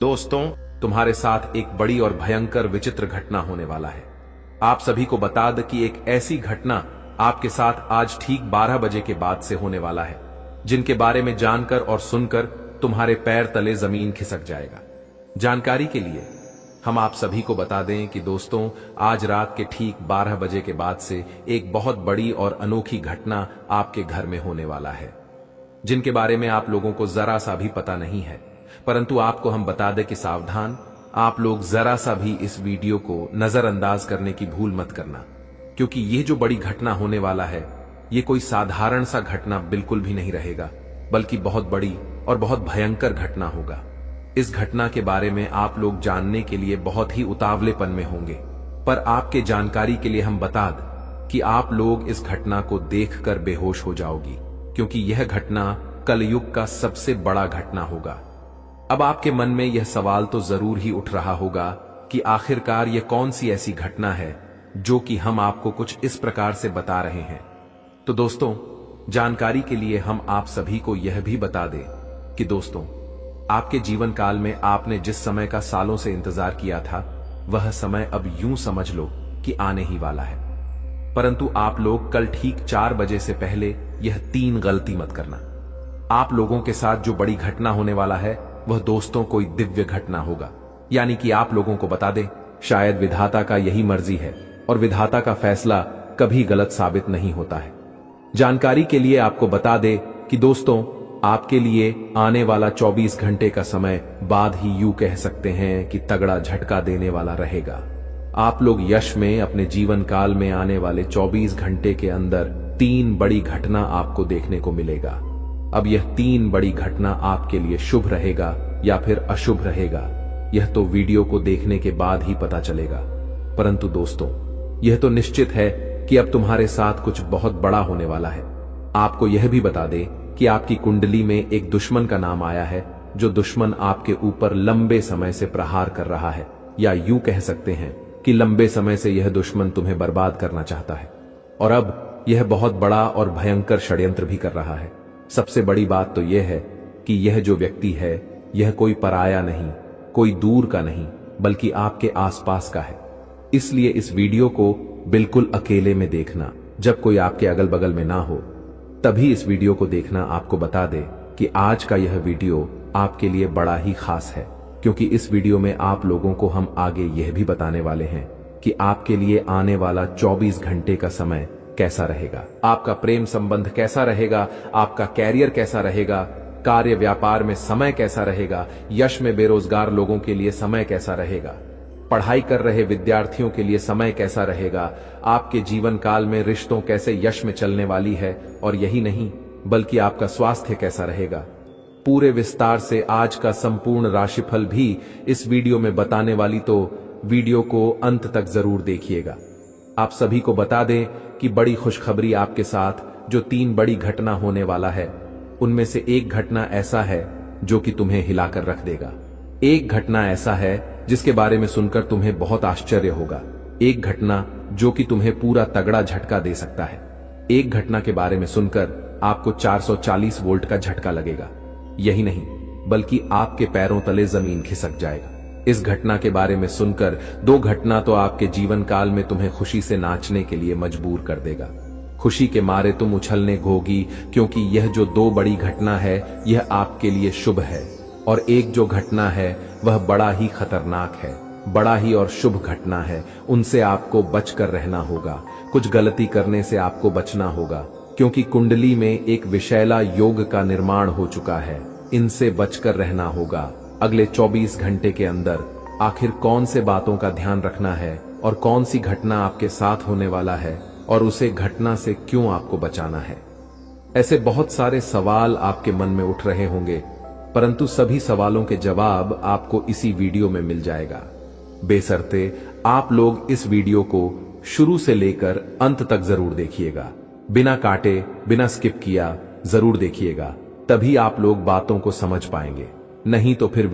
दोस्तों, तुम्हारे साथ एक बड़ी और भयंकर विचित्र घटना होने वाला है। आप सभी को बता दें कि एक ऐसी घटना आपके साथ आज ठीक 12 बजे के बाद से होने वाला है, जिनके बारे में जानकर और सुनकर तुम्हारे पैर तले जमीन खिसक जाएगा। जानकारी के लिए हम आप सभी को बता दें कि दोस्तों, आज रात के ठीक 12 बजे के बाद से एक बहुत बड़ी और अनोखी घटना आपके घर में होने वाला है, जिनके बारे में आप लोगों को जरा सा भी पता नहीं है। परंतु आपको हम बता दें कि सावधान, आप लोग जरा सा भी इस वीडियो को नजरअंदाज करने की भूल मत करना, क्योंकि ये जो बड़ी घटना होने वाला है, ये कोई साधारण सा घटना बिल्कुल भी नहीं रहेगा, बल्कि बहुत बड़ी और बहुत भयंकर घटना होगा। इस घटना के बारे में आप लोग जानने के लिए बहुत ही उतावलेपन में होंगे, पर आपके जानकारी के लिए हम बता दें कि आप लोग इस घटना को देखकर बेहोश हो जाओगी, क्योंकि यह घटना कलयुग का सबसे बड़ा घटना होगा। अब आपके मन में यह सवाल तो जरूर ही उठ रहा होगा कि आखिरकार यह कौन सी ऐसी घटना है जो कि हम आपको कुछ इस प्रकार से बता रहे हैं। तो दोस्तों, जानकारी के लिए हम आप सभी को यह भी बता दें कि दोस्तों, आपके जीवन काल में आपने जिस समय का सालों से इंतजार किया था, वह समय अब यूं समझ लो कि आने ही वाला है। परंतु आप लोग कल ठीक 4 बजे से पहले यह 3 गलती मत करना। आप लोगों के साथ जो बड़ी घटना होने वाला है, वह दोस्तों कोई दिव्य घटना होगा। यानी कि आप लोगों को बता दें, शायद विधाता का यही मर्जी है और विधाता का फैसला कभी गलत साबित नहीं होता है। जानकारी के लिए आपको बता दें कि दोस्तों, आपके लिए आने वाला 24 घंटे का समय बाद ही यूं कह सकते हैं कि तगड़ा झटका देने वाला रहेगा। आप लोग यश में अपने जीवन काल में आने वाले 24 घंटे के अंदर 3 बड़ी घटना आपको देखने को मिलेगा। अब यह 3 बड़ी घटना आपके लिए शुभ रहेगा या फिर अशुभ रहेगा, यह तो वीडियो को देखने के बाद ही पता चलेगा। परंतु दोस्तों, यह तो निश्चित है कि अब तुम्हारे साथ कुछ बहुत बड़ा होने वाला है। आपको यह भी बता दें कि आपकी कुंडली में एक दुश्मन का नाम आया है, जो दुश्मन आपके ऊपर लंबे समय से प्रहार कर रहा है, या यूं कह सकते हैं कि लंबे समय से यह दुश्मन तुम्हें बर्बाद करना चाहता है। और अब यह बहुत बड़ा और भयंकर षड्यंत्र भी कर रहा है। सबसे बड़ी बात तो यह है कि यह जो व्यक्ति है, यह कोई पराया नहीं, कोई दूर का नहीं, बल्कि आपके आसपास का है। इसलिए इस वीडियो को बिल्कुल अकेले में देखना, जब कोई आपके अगल बगल में ना हो, तभी इस वीडियो को देखना। आपको बता दे कि आज का यह वीडियो आपके लिए बड़ा ही खास है, क्योंकि इस वीडियो में आप लोगों को हम आगे यह भी बताने वाले हैं कि आपके लिए आने वाला 24 घंटे का समय कैसा रहेगा, आपका प्रेम संबंध कैसा रहेगा, आपका कैरियर कैसा रहेगा, कार्य व्यापार में समय कैसा रहेगा, यश में बेरोजगार लोगों के लिए समय कैसा रहेगा, पढ़ाई कर रहे विद्यार्थियों के लिए समय कैसा रहेगा, आपके जीवन काल में रिश्तों कैसे यश में चलने वाली है, और यही नहीं बल्कि आपका स्वास्थ्य कैसा रहेगा। पूरे विस्तार से आज का संपूर्ण राशिफल भी इस वीडियो में बताने वाली, तो वीडियो को अंत तक जरूर देखिएगा। आप सभी को बता दें कि बड़ी खुशखबरी आपके साथ जो 3 बड़ी घटना होने वाला है, उनमें से एक घटना ऐसा है जो कि तुम्हें हिलाकर रख देगा। एक घटना ऐसा है जिसके बारे में सुनकर तुम्हें बहुत आश्चर्य होगा। एक घटना जो कि तुम्हें पूरा तगड़ा झटका दे सकता है। एक घटना के बारे में सुनकर आपको 440 वोल्ट का झटका लगेगा। यही नहीं बल्कि आपके पैरों तले जमीन खिसक जाएगा। इस घटना के बारे में सुनकर 2 घटना तो आपके जीवन काल में तुम्हें खुशी से नाचने के लिए मजबूर कर देगा। खुशी के मारे तुम उछलने घोगी, क्योंकि यह जो 2 बड़ी घटना है, यह आपके लिए शुभ है। और एक जो घटना है वह बड़ा ही खतरनाक है, बड़ा ही और शुभ घटना है। उनसे आपको बचकर रहना होगा, कुछ गलती करने से आपको बचना होगा, क्योंकि कुंडली में एक विषैला योग का निर्माण हो चुका है। इनसे बचकर रहना होगा। अगले 24 घंटे के अंदर आखिर कौन से बातों का ध्यान रखना है और कौन सी घटना आपके साथ होने वाला है, और उसे घटना से क्यों आपको बचाना है। ऐसे बहुत सारे सवाल आपके मन में उठ रहे होंगे, परंतु सभी सवालों के जवाब आपको इसी वीडियो में मिल जाएगा। बेशर्ते आप लोग इस वीडियो को शुरू से लेकर अंत तक जरूर देखिएगा, बिना काटे, बिना स्किप किया जरूर देखिएगा, तभी आप लोग बातों को समझ पाएंगे। नहीं तो फिर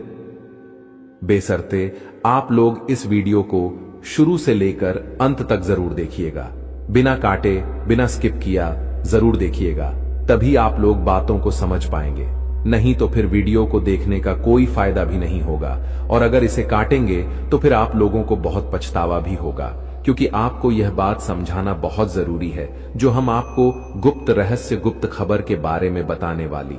बेशर्ते आप लोग इस वीडियो को शुरू से लेकर अंत तक जरूर देखिएगा, बिना काटे, बिना स्किप किया जरूर देखिएगा, तभी आप लोग बातों को समझ पाएंगे। नहीं तो फिर वीडियो को देखने का कोई फायदा भी नहीं होगा, और अगर इसे काटेंगे तो फिर आप लोगों को बहुत पछतावा भी होगा, क्योंकि आपको यह बात समझाना बहुत जरूरी है जो हम आपको गुप्त रहस्य, गुप्त खबर के बारे में बताने वाली।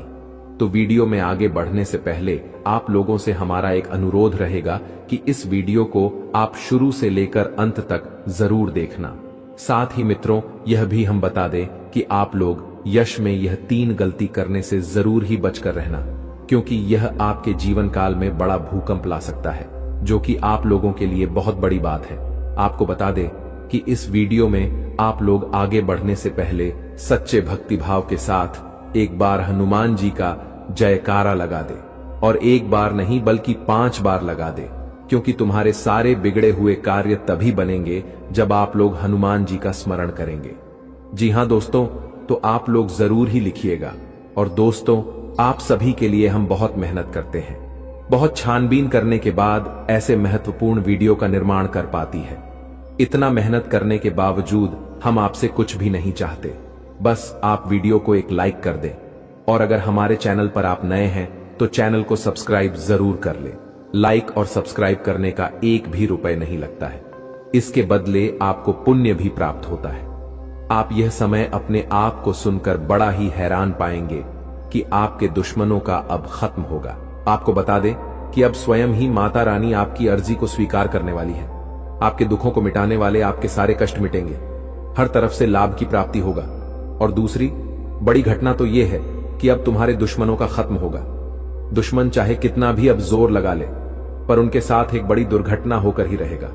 तो वीडियो में आगे बढ़ने से पहले आप लोगों से हमारा एक अनुरोध रहेगा कि इस वीडियो को आप शुरू से लेकर अंत तक जरूर देखना। साथ ही मित्रों, यह भी हम बता दें कि आप लोग यश में यह 3 गलती करने से जरूर ही बचकर रहना, क्योंकि यह आपके जीवन काल में बड़ा भूकंप ला सकता है, जो कि आप लोगों के लिए बहुत बड़ी बात है। आपको बता दें कि इस वीडियो में आप लोग आगे बढ़ने से पहले सच्चे भक्तिभाव के साथ एक बार हनुमान जी का जयकारा लगा दे, और एक बार नहीं बल्कि 5 बार लगा दे, क्योंकि तुम्हारे सारे बिगड़े हुए कार्य तभी बनेंगे जब आप लोग हनुमान जी का स्मरण करेंगे। जी हां दोस्तों, तो आप लोग जरूर ही लिखिएगा। और दोस्तों, आप सभी के लिए हम बहुत मेहनत करते हैं, बहुत छानबीन करने के बाद ऐसे महत्वपूर्ण वीडियो का निर्माण कर पाती है। इतना मेहनत करने के बावजूद हम आपसे कुछ भी नहीं चाहते, बस आप वीडियो को एक लाइक कर दें, और अगर हमारे चैनल पर आप नए हैं तो चैनल को सब्सक्राइब जरूर कर ले। लाइक और सब्सक्राइब करने का एक भी रुपए नहीं लगता है, इसके बदले आपको पुण्य भी प्राप्त होता है। आप यह समय अपने आप को सुनकर बड़ा ही हैरान पाएंगे कि आपके दुश्मनों का अब खत्म होगा। आपको बता दें कि अब स्वयं ही माता रानी आपकी अर्जी को स्वीकार करने वाली है। आपके दुखों को मिटाने वाले आपके सारे कष्ट मिटेंगे, हर तरफ से लाभ की प्राप्ति होगा। और दूसरी बड़ी घटना तो यह है कि अब तुम्हारे दुश्मनों का खत्म होगा। दुश्मन चाहे कितना भी अब जोर लगा ले, पर उनके साथ एक बड़ी दुर्घटना होकर ही रहेगा।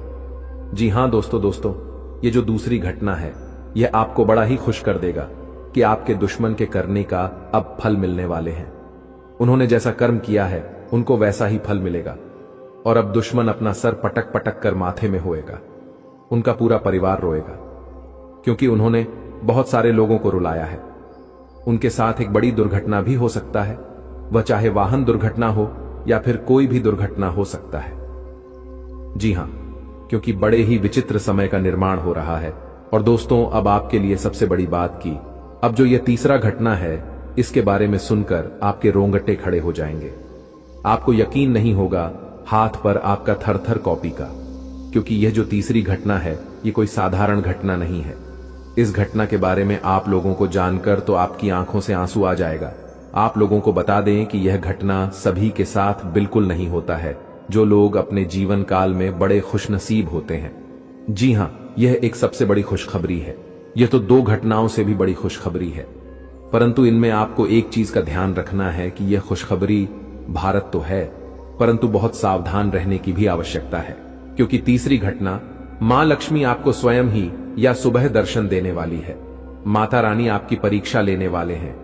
जी हां दोस्तों, ये जो दूसरी घटना है, यह आपको बड़ा ही खुश कर देगा कि आपके दुश्मन के करने का अब फल मिलने वाले हैं। उन्होंने जैसा कर्म किया है उनको वैसा ही फल मिलेगा, और अब दुश्मन अपना सर पटक पटक कर माथे में होएगा। उनका पूरा परिवार रोएगा, क्योंकि उन्होंने बहुत सारे लोगों को रुलाया है। उनके साथ एक बड़ी दुर्घटना भी हो सकता है, वह चाहे वाहन दुर्घटना हो या फिर कोई भी दुर्घटना हो सकता है। जी हां, क्योंकि बड़े ही विचित्र समय का निर्माण हो रहा है। और दोस्तों, अब आपके लिए सबसे बड़ी बात की, अब जो यह तीसरा घटना है, इसके बारे में सुनकर आपके रोंगटे खड़े हो जाएंगे। आपको यकीन नहीं होगा हाथ पर आपका थर-थर कॉपी का, क्योंकि यह जो तीसरी घटना है, ये कोई साधारण घटना नहीं है। इस घटना के बारे में आप लोगों को जानकर तो आपकी आंखों से आंसू आ जाएगा। आप लोगों को बता दें कि यह घटना सभी के साथ बिल्कुल नहीं होता है, जो लोग अपने जीवन काल में बड़े खुशनसीब होते हैं। जी हां, यह एक सबसे बड़ी खुशखबरी है। यह तो 2 घटनाओं से भी बड़ी खुशखबरी है, परंतु इनमें आपको एक चीज का ध्यान रखना है कि यह खुशखबरी भारत तो है, परंतु बहुत सावधान रहने की भी आवश्यकता है, क्योंकि तीसरी घटना मां लक्ष्मी आपको स्वयं ही या सुबह दर्शन देने वाली है। माता रानी आपकी परीक्षा लेने वाले हैं।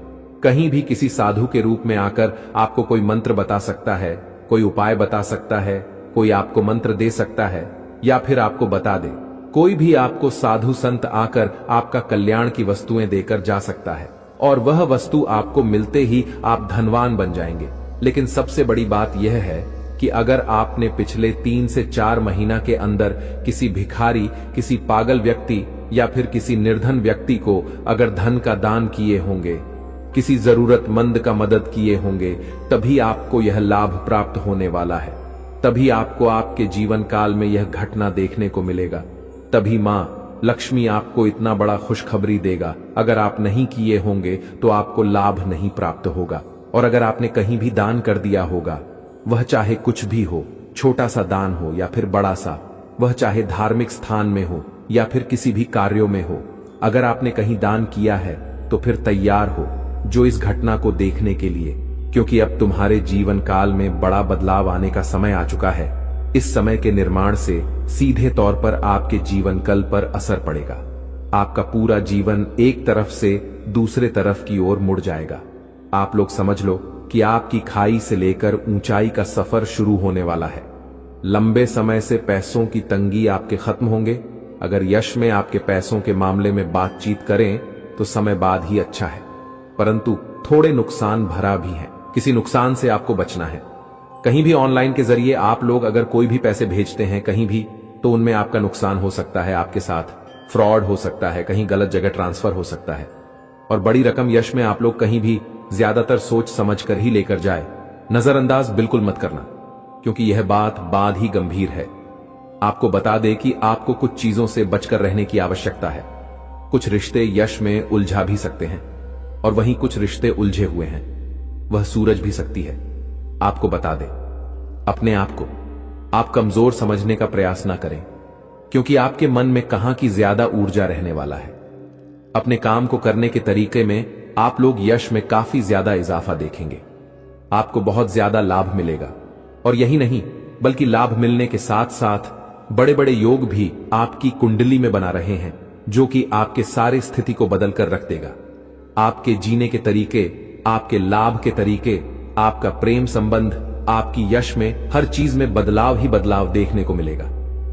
कहीं भी किसी साधु के रूप में आकर आपको कोई मंत्र बता सकता है, कोई उपाय बता सकता है, कोई आपको मंत्र दे सकता है, या फिर आपको बता दे, कोई भी आपको साधु संत आकर आपका कल्याण की वस्तुएं देकर जा सकता है, और वह वस्तु आपको मिलते ही आप धनवान बन जाएंगे। लेकिन सबसे बड़ी बात यह है कि अगर आपने पिछले 3 से 4 महीना के अंदर किसी भिखारी, किसी पागल व्यक्ति या फिर किसी निर्धन व्यक्ति को अगर धन का दान किए होंगे, किसी जरूरतमंद का मदद किए होंगे, तभी आपको यह लाभ प्राप्त होने वाला है। तभी आपको आपके जीवन काल में यह घटना देखने को मिलेगा। तभी मां लक्ष्मी आपको इतना बड़ा खुशखबरी देगा। अगर आप नहीं किए होंगे तो आपको लाभ नहीं प्राप्त होगा। और अगर आपने कहीं भी दान कर दिया होगा, वह चाहे कुछ भी हो, छोटा सा दान हो या फिर बड़ा सा, वह चाहे धार्मिक स्थान में हो या फिर किसी भी कार्यों में हो, अगर आपने कहीं दान किया है तो फिर तैयार हो जो इस घटना को देखने के लिए, क्योंकि अब तुम्हारे जीवन काल में बड़ा बदलाव आने का समय आ चुका है। इस समय के निर्माण से सीधे तौर पर आपके जीवन कल पर असर पड़ेगा। आपका पूरा जीवन एक तरफ से दूसरे तरफ की ओर मुड़ जाएगा। आप लोग समझ लो कि आपकी खाई से लेकर ऊंचाई का सफर शुरू होने वाला है। लंबे समय से पैसों की तंगी आपके खत्म होंगे। अगर यश में आपके पैसों के मामले में बातचीत करें तो समय बाद ही अच्छा है, परंतु थोड़े नुकसान भरा भी है। किसी नुकसान से आपको बचना है। कहीं भी ऑनलाइन के जरिए आप लोग अगर कोई भी पैसे भेजते हैं कहीं भी, तो उनमें आपका नुकसान हो सकता है, आपके साथ फ्रॉड हो सकता है, कहीं गलत जगह ट्रांसफर हो सकता है। और बड़ी रकम यश में आप लोग कहीं भी ज्यादातर सोच समझ कर ही लेकर जाए, नजरअंदाज बिल्कुल मत करना, क्योंकि यह बात बाद ही गंभीर है। आपको बता दे कि आपको कुछ चीजों से बचकर रहने की आवश्यकता है। कुछ रिश्ते यश में उलझा भी सकते हैं और वहीं कुछ रिश्ते उलझे हुए हैं, वह सूरज भी सकती है। आपको बता दे, अपने आप को आप कमजोर समझने का प्रयास ना करें, क्योंकि आपके मन में कहां की ज्यादा ऊर्जा रहने वाला है। अपने काम को करने के तरीके में आप लोग यश में काफी ज्यादा इजाफा देखेंगे। आपको बहुत ज्यादा लाभ मिलेगा, और यही नहीं बल्कि लाभ मिलने के साथ साथ बड़े बड़े योग भी आपकी कुंडली में बना रहे हैं, जो कि आपके सारे स्थिति को बदल कर रख देगा। आपके जीने के तरीके, आपके लाभ के तरीके, आपका प्रेम संबंध, आपकी यश में हर चीज में बदलाव ही बदलाव देखने को मिलेगा।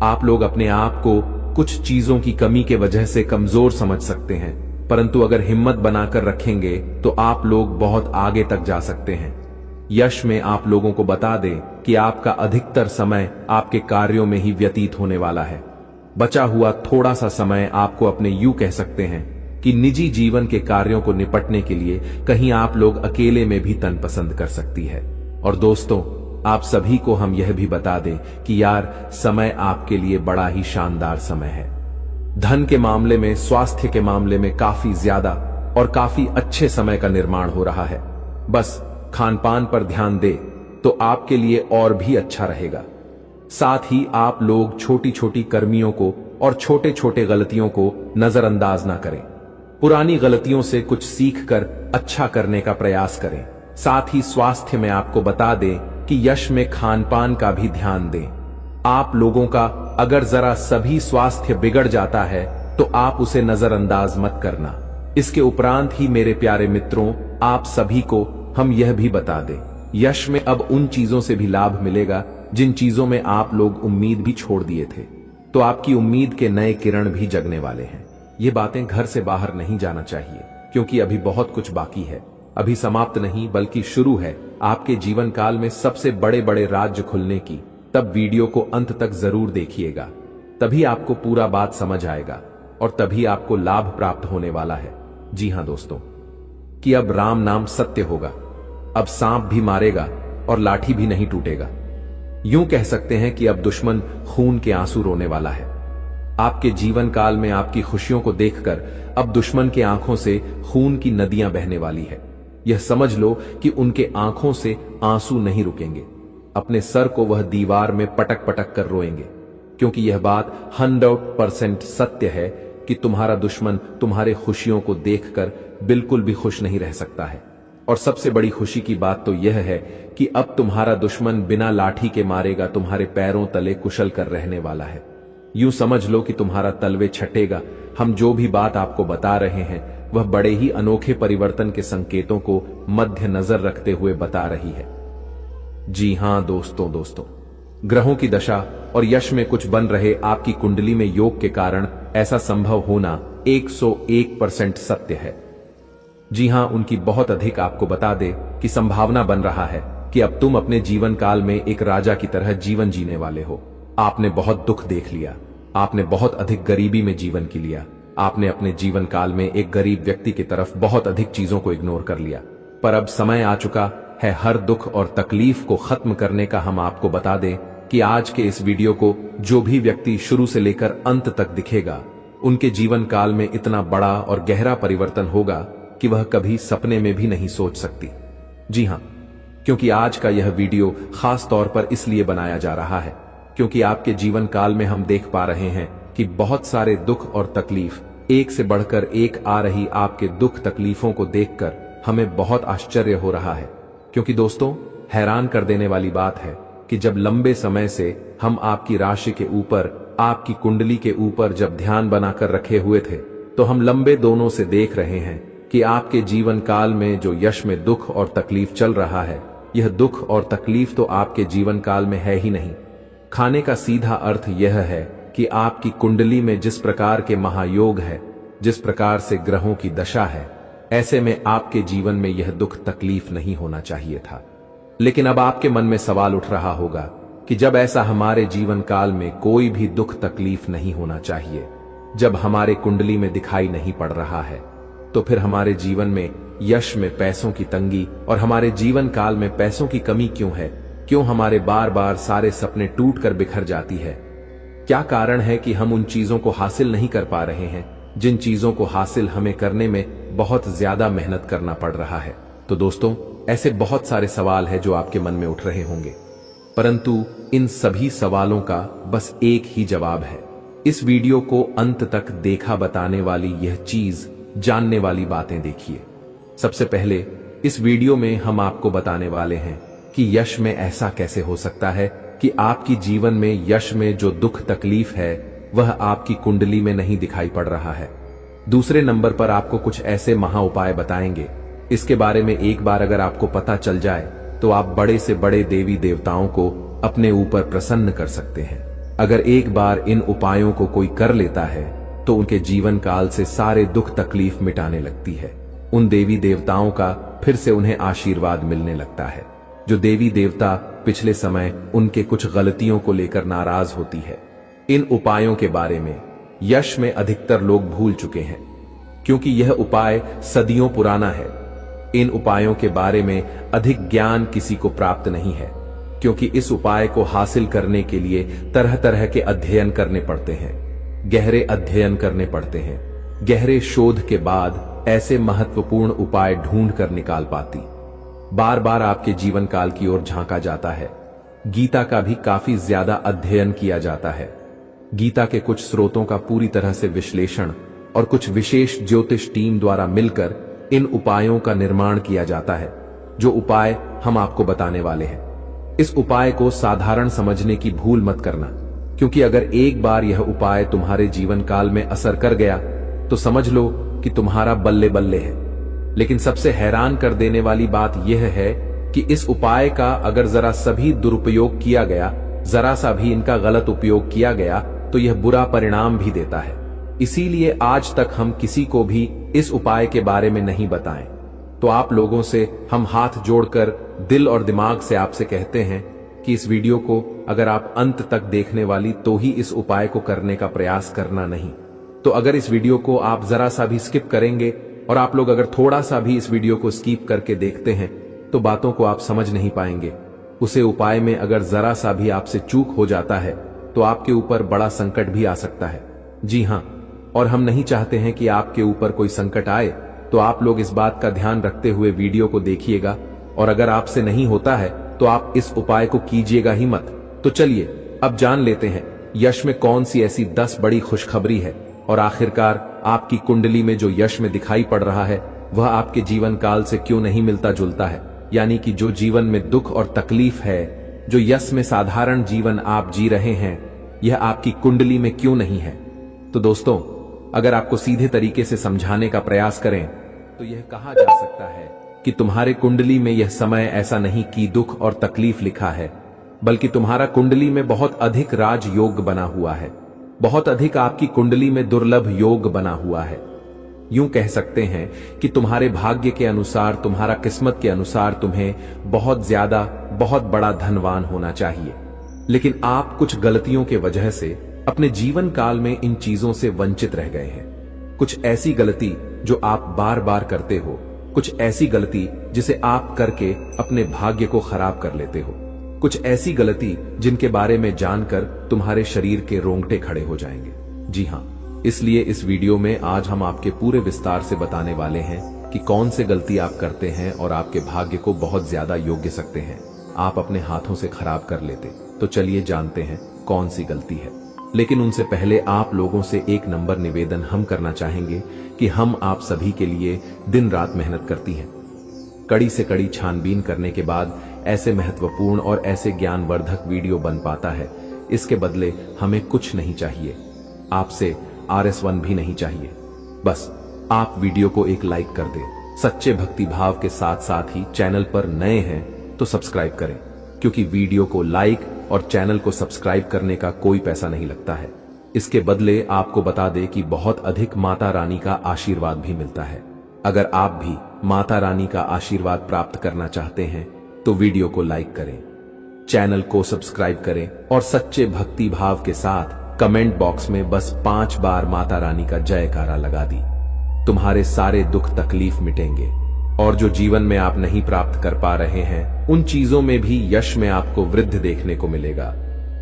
आप लोग अपने आप को कुछ चीजों की कमी के वजह से कमजोर समझ सकते हैं, परंतु अगर हिम्मत बनाकर रखेंगे तो आप लोग बहुत आगे तक जा सकते हैं। यश में आप लोगों को बता दें कि आपका अधिकतर समय आपके कार्यों में ही व्यतीत होने वाला है। बचा हुआ थोड़ा सा समय आपको अपने यूं कह सकते हैं कि निजी जीवन के कार्यों को निपटने के लिए कहीं आप लोग अकेले में भी तन पसंद कर सकती है। और दोस्तों, आप सभी को हम यह भी बता दें कि यार, समय आपके लिए बड़ा ही शानदार समय है। धन के मामले में, स्वास्थ्य के मामले में काफी ज्यादा और काफी अच्छे समय का निर्माण हो रहा है। बस खान पान पर ध्यान दे तो आपके लिए और भी अच्छा रहेगा। साथ ही आप लोग छोटी छोटी कर्मियों को और छोटे छोटे गलतियों को नजरअंदाज ना करें। पुरानी गलतियों से कुछ सीख कर अच्छा करने का प्रयास करें। साथ ही स्वास्थ्य में आपको बता दें कि यश में खान पान का भी ध्यान दें। आप लोगों का अगर जरा सभी स्वास्थ्य बिगड़ जाता है तो आप उसे नजरअंदाज मत करना। इसके उपरांत ही मेरे प्यारे मित्रों, आप सभी को हम यह भी बता दें, यश में अब उन चीजों से भी लाभ मिलेगा जिन चीजों में आप लोग उम्मीद भी छोड़ दिए थे। तो आपकी उम्मीद के नए किरण भी जगने वाले हैं। ये बातें घर से बाहर नहीं जाना चाहिए, क्योंकि अभी बहुत कुछ बाकी है। अभी समाप्त नहीं बल्कि शुरू है आपके जीवन काल में सबसे बड़े बड़े राज्य खुलने की। तब वीडियो को अंत तक जरूर देखिएगा, तभी आपको पूरा बात समझ आएगा और तभी आपको लाभ प्राप्त होने वाला है। जी हां दोस्तों, कि अब राम नाम सत्य होगा। अब सांप भी मारेगा और लाठी भी नहीं टूटेगा। यूं कह सकते हैं कि अब दुश्मन खून के आंसू रोने वाला है। आपके जीवन काल में आपकी खुशियों को देखकर अब दुश्मन के आंखों से खून की नदियां बहने वाली है। यह समझ लो कि उनके आंखों से आंसू नहीं रुकेंगे। अपने सर को वह दीवार में पटक पटक कर रोएंगे, क्योंकि यह बात 100% सत्य है कि तुम्हारा दुश्मन तुम्हारे खुशियों को देखकर बिल्कुल भी खुश नहीं रह सकता है। और सबसे बड़ी खुशी की बात तो यह है कि अब तुम्हारा दुश्मन बिना लाठी के मारेगा तुम्हारे पैरों तले कुशल कर रहने वाला है। यूं समझ लो कि तुम्हारा तलवे छटेगा। हम जो भी बात आपको बता रहे हैं वह बड़े ही अनोखे परिवर्तन के संकेतों को मध्य नजर रखते हुए बता रही है। जी हां दोस्तों, ग्रहों की दशा और यश में कुछ बन रहे आपकी कुंडली में योग के कारण ऐसा संभव होना 101% सत्य है। जी हां, उनकी बहुत अधिक आपको बता दे कि संभावना बन रहा है कि अब तुम अपने जीवन काल में एक राजा की तरह जीवन जीने वाले हो। आपने बहुत दुख देख लिया, आपने बहुत अधिक गरीबी में जीवन की लिया, आपने अपने जीवन काल में एक गरीब व्यक्ति की तरफ बहुत अधिक चीजों को इग्नोर कर लिया। पर अब समय आ चुका है हर दुख और तकलीफ को खत्म करने का। हम आपको बता दें कि आज के इस वीडियो को जो भी व्यक्ति शुरू से लेकर अंत तक दिखेगा, उनके जीवन काल में इतना बड़ा और गहरा परिवर्तन होगा कि वह कभी सपने में भी नहीं सोच सकती। जी हां, क्योंकि आज का यह वीडियो खास तौर पर इसलिए बनाया जा रहा है क्योंकि आपके जीवन काल में हम देख पा रहे हैं कि बहुत सारे दुख और तकलीफ एक से बढ़कर एक आ रही। आपके दुख तकलीफों को देखकर हमें बहुत आश्चर्य हो रहा है, क्योंकि दोस्तों, हैरान कर देने वाली बात है कि जब लंबे समय से हम आपकी राशि के ऊपर, आपकी कुंडली के ऊपर जब ध्यान बनाकर रखे हुए थे, तो हम लंबे दोनों से देख रहे हैं कि आपके जीवन काल में जो यश में दुख और तकलीफ चल रहा है, यह दुख और तकलीफ तो आपके जीवन काल में है ही नहीं। खाने का सीधा अर्थ यह है कि आपकी कुंडली में जिस प्रकार के महायोग है, जिस प्रकार से ग्रहों की दशा है, ऐसे में आपके जीवन में यह दुख तकलीफ नहीं होना चाहिए था। लेकिन अब आपके मन में सवाल उठ रहा होगा कि जब ऐसा हमारे जीवन काल में कोई भी दुख तकलीफ नहीं होना चाहिए, जब हमारे कुंडली में दिखाई नहीं पड़ रहा है, तो फिर हमारे जीवन में यश में पैसों की तंगी और हमारे जीवन काल में पैसों की कमी क्यों है? क्यों हमारे बार बार सारे सपने टूट कर बिखर जाती है? क्या कारण है कि हम उन चीजों को हासिल नहीं कर पा रहे हैं जिन चीजों को हासिल हमें करने में बहुत ज्यादा मेहनत करना पड़ रहा है? तो दोस्तों, ऐसे बहुत सारे सवाल हैं जो आपके मन में उठ रहे होंगे, परंतु इन सभी सवालों का बस एक ही जवाब है। इस वीडियो को अंत तक देखा बताने वाली यह चीज, जानने वाली बातें देखिए। सबसे पहले इस वीडियो में हम आपको बताने वाले हैं कि यश में ऐसा कैसे हो सकता है कि आपकी जीवन में यश में जो दुख तकलीफ है वह आपकी कुंडली में नहीं दिखाई पड़ रहा है। दूसरे नंबर पर आपको कुछ ऐसे महा उपाय बताएंगे, इसके बारे में एक बार अगर आपको पता चल जाए तो आप बड़े से बड़े देवी देवताओं को अपने ऊपर प्रसन्न कर सकते हैं। अगर एक बार इन उपायों को कोई कर लेता है तो उनके जीवन काल से सारे दुख तकलीफ मिटाने लगती है। उन देवी देवताओं का फिर से उन्हें आशीर्वाद मिलने लगता है। जो देवी देवता पिछले समय उनके कुछ गलतियों को लेकर नाराज होती है। इन उपायों के बारे में यश में अधिकतर लोग भूल चुके हैं, क्योंकि यह उपाय सदियों पुराना है। इन उपायों के बारे में अधिक ज्ञान किसी को प्राप्त नहीं है, क्योंकि इस उपाय को हासिल करने के लिए तरह तरह के अध्ययन करने पड़ते हैं, गहरे अध्ययन करने पड़ते हैं। गहरे शोध के बाद ऐसे महत्वपूर्ण उपाय ढूंढ कर निकाल पाती। बार बार आपके जीवन काल की ओर झांका जाता है। गीता का भी काफी ज्यादा अध्ययन किया जाता है। गीता के कुछ स्रोतों का पूरी तरह से विश्लेषण और कुछ विशेष ज्योतिष टीम द्वारा मिलकर इन उपायों का निर्माण किया जाता है, जो उपाय हम आपको बताने वाले हैं। इस उपाय को साधारण समझने की भूल मत करना, क्योंकि अगर एक बार यह उपाय तुम्हारे जीवन काल में असर कर गया तो समझ लो कि तुम्हारा बल्ले बल्ले है। लेकिन सबसे हैरान कर देने वाली बात यह है कि इस उपाय का अगर जरा सभी दुरुपयोग किया गया, जरा सा भी इनका गलत उपयोग किया गया तो यह बुरा परिणाम भी देता है। इसीलिए आज तक हम किसी को भी इस उपाय के बारे में नहीं बताएं। तो आप लोगों से हम हाथ जोड़कर दिल और दिमाग से आपसे कहते हैं कि इस वीडियो को अगर आप अंत तक देखने वाली तो ही इस उपाय को करने का प्रयास करना नहीं। तो अगर इस वीडियो को आप जरा सा भी स्किप करेंगे और आप लोग अगर थोड़ा सा भी इस वीडियो को स्किप करके देखते हैं तो बातों को आप समझ नहीं पाएंगे। उसे उपाय में अगर जरा सा भी आपसे चूक हो जाता है तो आपके ऊपर बड़ा संकट भी आ सकता है। जी हाँ, और हम नहीं चाहते हैं कि आपके ऊपर कोई संकट आए, तो आप लोग इस बात का ध्यान रखते हुए वीडियो को देखिएगा। और अगर आपसे नहीं होता है तो आप इस उपाय को कीजिएगा ही मत। तो चलिए अब जान लेते हैं यश में कौन सी ऐसी 10 बड़ी खुशखबरी है और आखिरकार आपकी कुंडली में जो यश में दिखाई पड़ रहा है वह आपके जीवन काल से क्यों नहीं मिलता जुलता है। यानी कि जो जीवन में दुख और तकलीफ है, जो यश में साधारण जीवन आप जी रहे हैं, यह आपकी कुंडली में क्यों नहीं है। तो दोस्तों, अगर आपको सीधे तरीके से समझाने का प्रयास करें तो यह कहा जा सकता है कि तुम्हारे कुंडली में यह समय ऐसा नहीं कि दुख और तकलीफ लिखा है, बल्कि तुम्हारा कुंडली में बहुत अधिक राजयोग बना हुआ है। बहुत अधिक आपकी कुंडली में दुर्लभ योग बना हुआ है। यूं कह सकते हैं कि तुम्हारे भाग्य के अनुसार, तुम्हारा किस्मत के अनुसार तुम्हें बहुत ज्यादा, बहुत बड़ा धनवान होना चाहिए। लेकिन आप कुछ गलतियों के वजह से अपने जीवन काल में इन चीजों से वंचित रह गए हैं। कुछ ऐसी गलती जो आप बार बार करते हो, कुछ ऐसी गलती जिसे आप करके अपने भाग्य को खराब कर लेते हो, कुछ ऐसी गलती जिनके बारे में जानकर तुम्हारे शरीर के रोंगटे खड़े हो जाएंगे। जी हाँ, इसलिए इस वीडियो में आज हम आपके पूरे विस्तार से बताने वाले हैं कि कौन से गलती आप करते हैं और आपके भाग्य को बहुत ज्यादा योग्य सकते हैं आप अपने हाथों से खराब कर लेते। तो चलिए जानते हैं कौन सी गलती है। लेकिन उनसे पहले आप लोगों से एक नंबर निवेदन हम करना चाहेंगे कि हम आप सभी के लिए दिन रात मेहनत करती हैं। कड़ी से कड़ी छानबीन करने के बाद ऐसे महत्वपूर्ण और ऐसे ज्ञानवर्धक वीडियो बन पाता है। इसके बदले हमें कुछ नहीं चाहिए, आपसे RS1 भी नहीं चाहिए। बस आप वीडियो को एक लाइक कर दें। सच्चे भक्ति भाव के साथ साथ ही चैनल पर नए हैं तो सब्सक्राइब करें, क्योंकि वीडियो को लाइक और चैनल को सब्सक्राइब करने का कोई पैसा नहीं लगता है। इसके बदले आपको बता दें कि बहुत अधिक माता रानी का आशीर्वाद भी मिलता है। अगर आप भी माता रानी का आशीर्वाद प्राप्त करना चाहते हैं तो वीडियो को लाइक करें, चैनल को सब्सक्राइब करें और सच्चे भक्ति भाव के साथ कमेंट बॉक्स में बस 5 बार माता रानी का जयकारा लगा दी। तुम्हारे सारे दुख तकलीफ मिटेंगे और जो जीवन में आप नहीं प्राप्त कर पा रहे हैं उन चीजों में भी यश में आपको वृद्धि देखने को मिलेगा।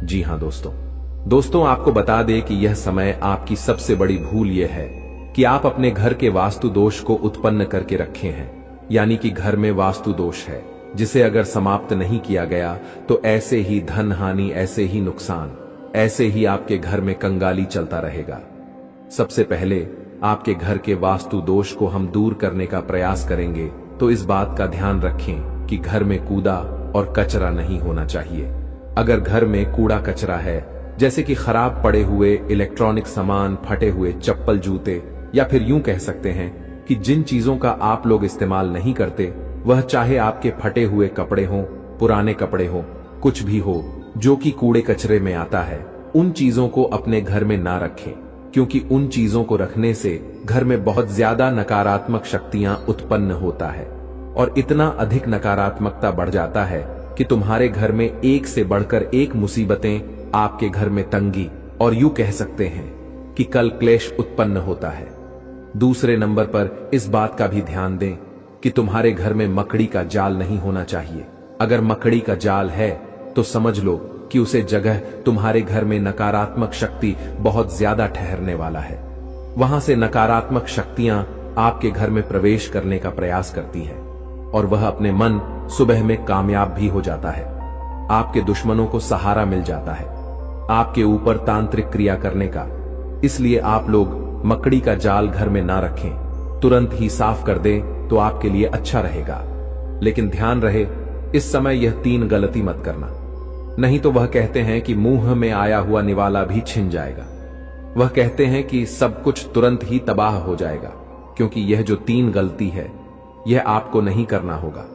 जी हां दोस्तों आपको बता दें कि यह समय आपकी सबसे बड़ी भूल यह है कि आप अपने घर के वास्तु दोष को उत्पन्न करके रखे हैं। यानी कि घर में वास्तु दोष है जिसे अगर समाप्त नहीं किया गया तो ऐसे ही धन हानि, ऐसे ही नुकसान, ऐसे ही आपके घर में कंगाली चलता रहेगा। सबसे पहले आपके घर के वास्तु दोष को हम दूर करने का प्रयास करेंगे, तो इस बात का ध्यान रखें कि घर में कूड़ा और कचरा नहीं होना चाहिए। अगर घर में कूड़ा कचरा है, जैसे कि खराब पड़े हुए इलेक्ट्रॉनिक सामान, फटे हुए चप्पल, जूते, या फिर यूं कह सकते हैं कि जिन चीजों का आप लोग इस्तेमाल नहीं करते, वह चाहे आपके फटे हुए कपड़े हों, पुराने कपड़े हों, कुछ भी हो जो कि कूड़े कचरे में आता है, उन चीजों को अपने घर में ना रखें, क्योंकि उन चीजों को रखने से घर में बहुत ज्यादा नकारात्मक शक्तियां उत्पन्न होता है और इतना अधिक नकारात्मकता बढ़ जाता है कि तुम्हारे घर में एक से बढ़कर एक मुसीबतें, आपके घर में तंगी और यूं कह सकते हैं कि कल क्लेश उत्पन्न होता है। दूसरे नंबर पर इस बात का भी ध्यान दें कि तुम्हारे घर में मकड़ी का जाल नहीं होना चाहिए। अगर मकड़ी का जाल है तो समझ लो कि उसे जगह तुम्हारे घर में नकारात्मक शक्ति बहुत ज्यादा ठहरने वाला है। वहां से नकारात्मक शक्तियां आपके घर में प्रवेश करने का प्रयास करती है और वह अपने मन सुबह में कामयाब भी हो जाता है। आपके दुश्मनों को सहारा मिल जाता है आपके ऊपर तांत्रिक क्रिया करने का। इसलिए आप लोग मकड़ी का जाल घर में ना रखें, तुरंत ही साफ कर दें तो आपके लिए अच्छा रहेगा। लेकिन ध्यान रहे, इस समय यह 3 गलती मत करना, नहीं तो वह कहते हैं कि मुंह में आया हुआ निवाला भी छिन जाएगा। वह कहते हैं कि सब कुछ तुरंत ही तबाह हो जाएगा, क्योंकि यह जो 3 गलती है यह आपको नहीं करना होगा।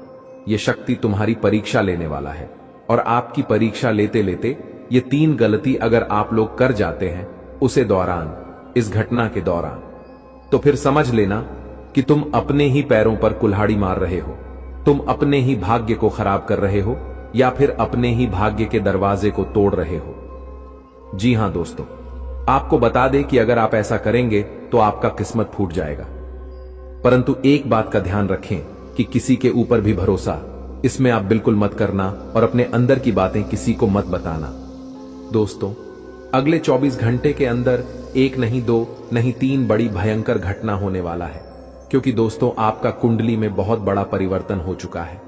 यह शक्ति तुम्हारी परीक्षा लेने वाला है और आपकी परीक्षा लेते लेते ये 3 गलती अगर आप लोग कर जाते हैं उसे दौरान, इस घटना के दौरान, तो फिर समझ लेना कि तुम अपने ही पैरों पर कुल्हाड़ी मार रहे हो, तुम अपने ही भाग्य को खराब कर रहे हो या फिर अपने ही भाग्य के दरवाजे को तोड़ रहे हो। जी हां दोस्तों, आपको बता दें कि अगर आप ऐसा करेंगे तो आपका किस्मत फूट जाएगा। परंतु एक बात का ध्यान रखें कि किसी के ऊपर भी भरोसा इसमें आप बिल्कुल मत करना और अपने अंदर की बातें किसी को मत बताना। दोस्तों, अगले 24 घंटे के अंदर 1 नहीं 2 नहीं 3 बड़ी भयंकर घटना होने वाला है, क्योंकि दोस्तों आपका कुंडली में बहुत बड़ा परिवर्तन हो चुका है।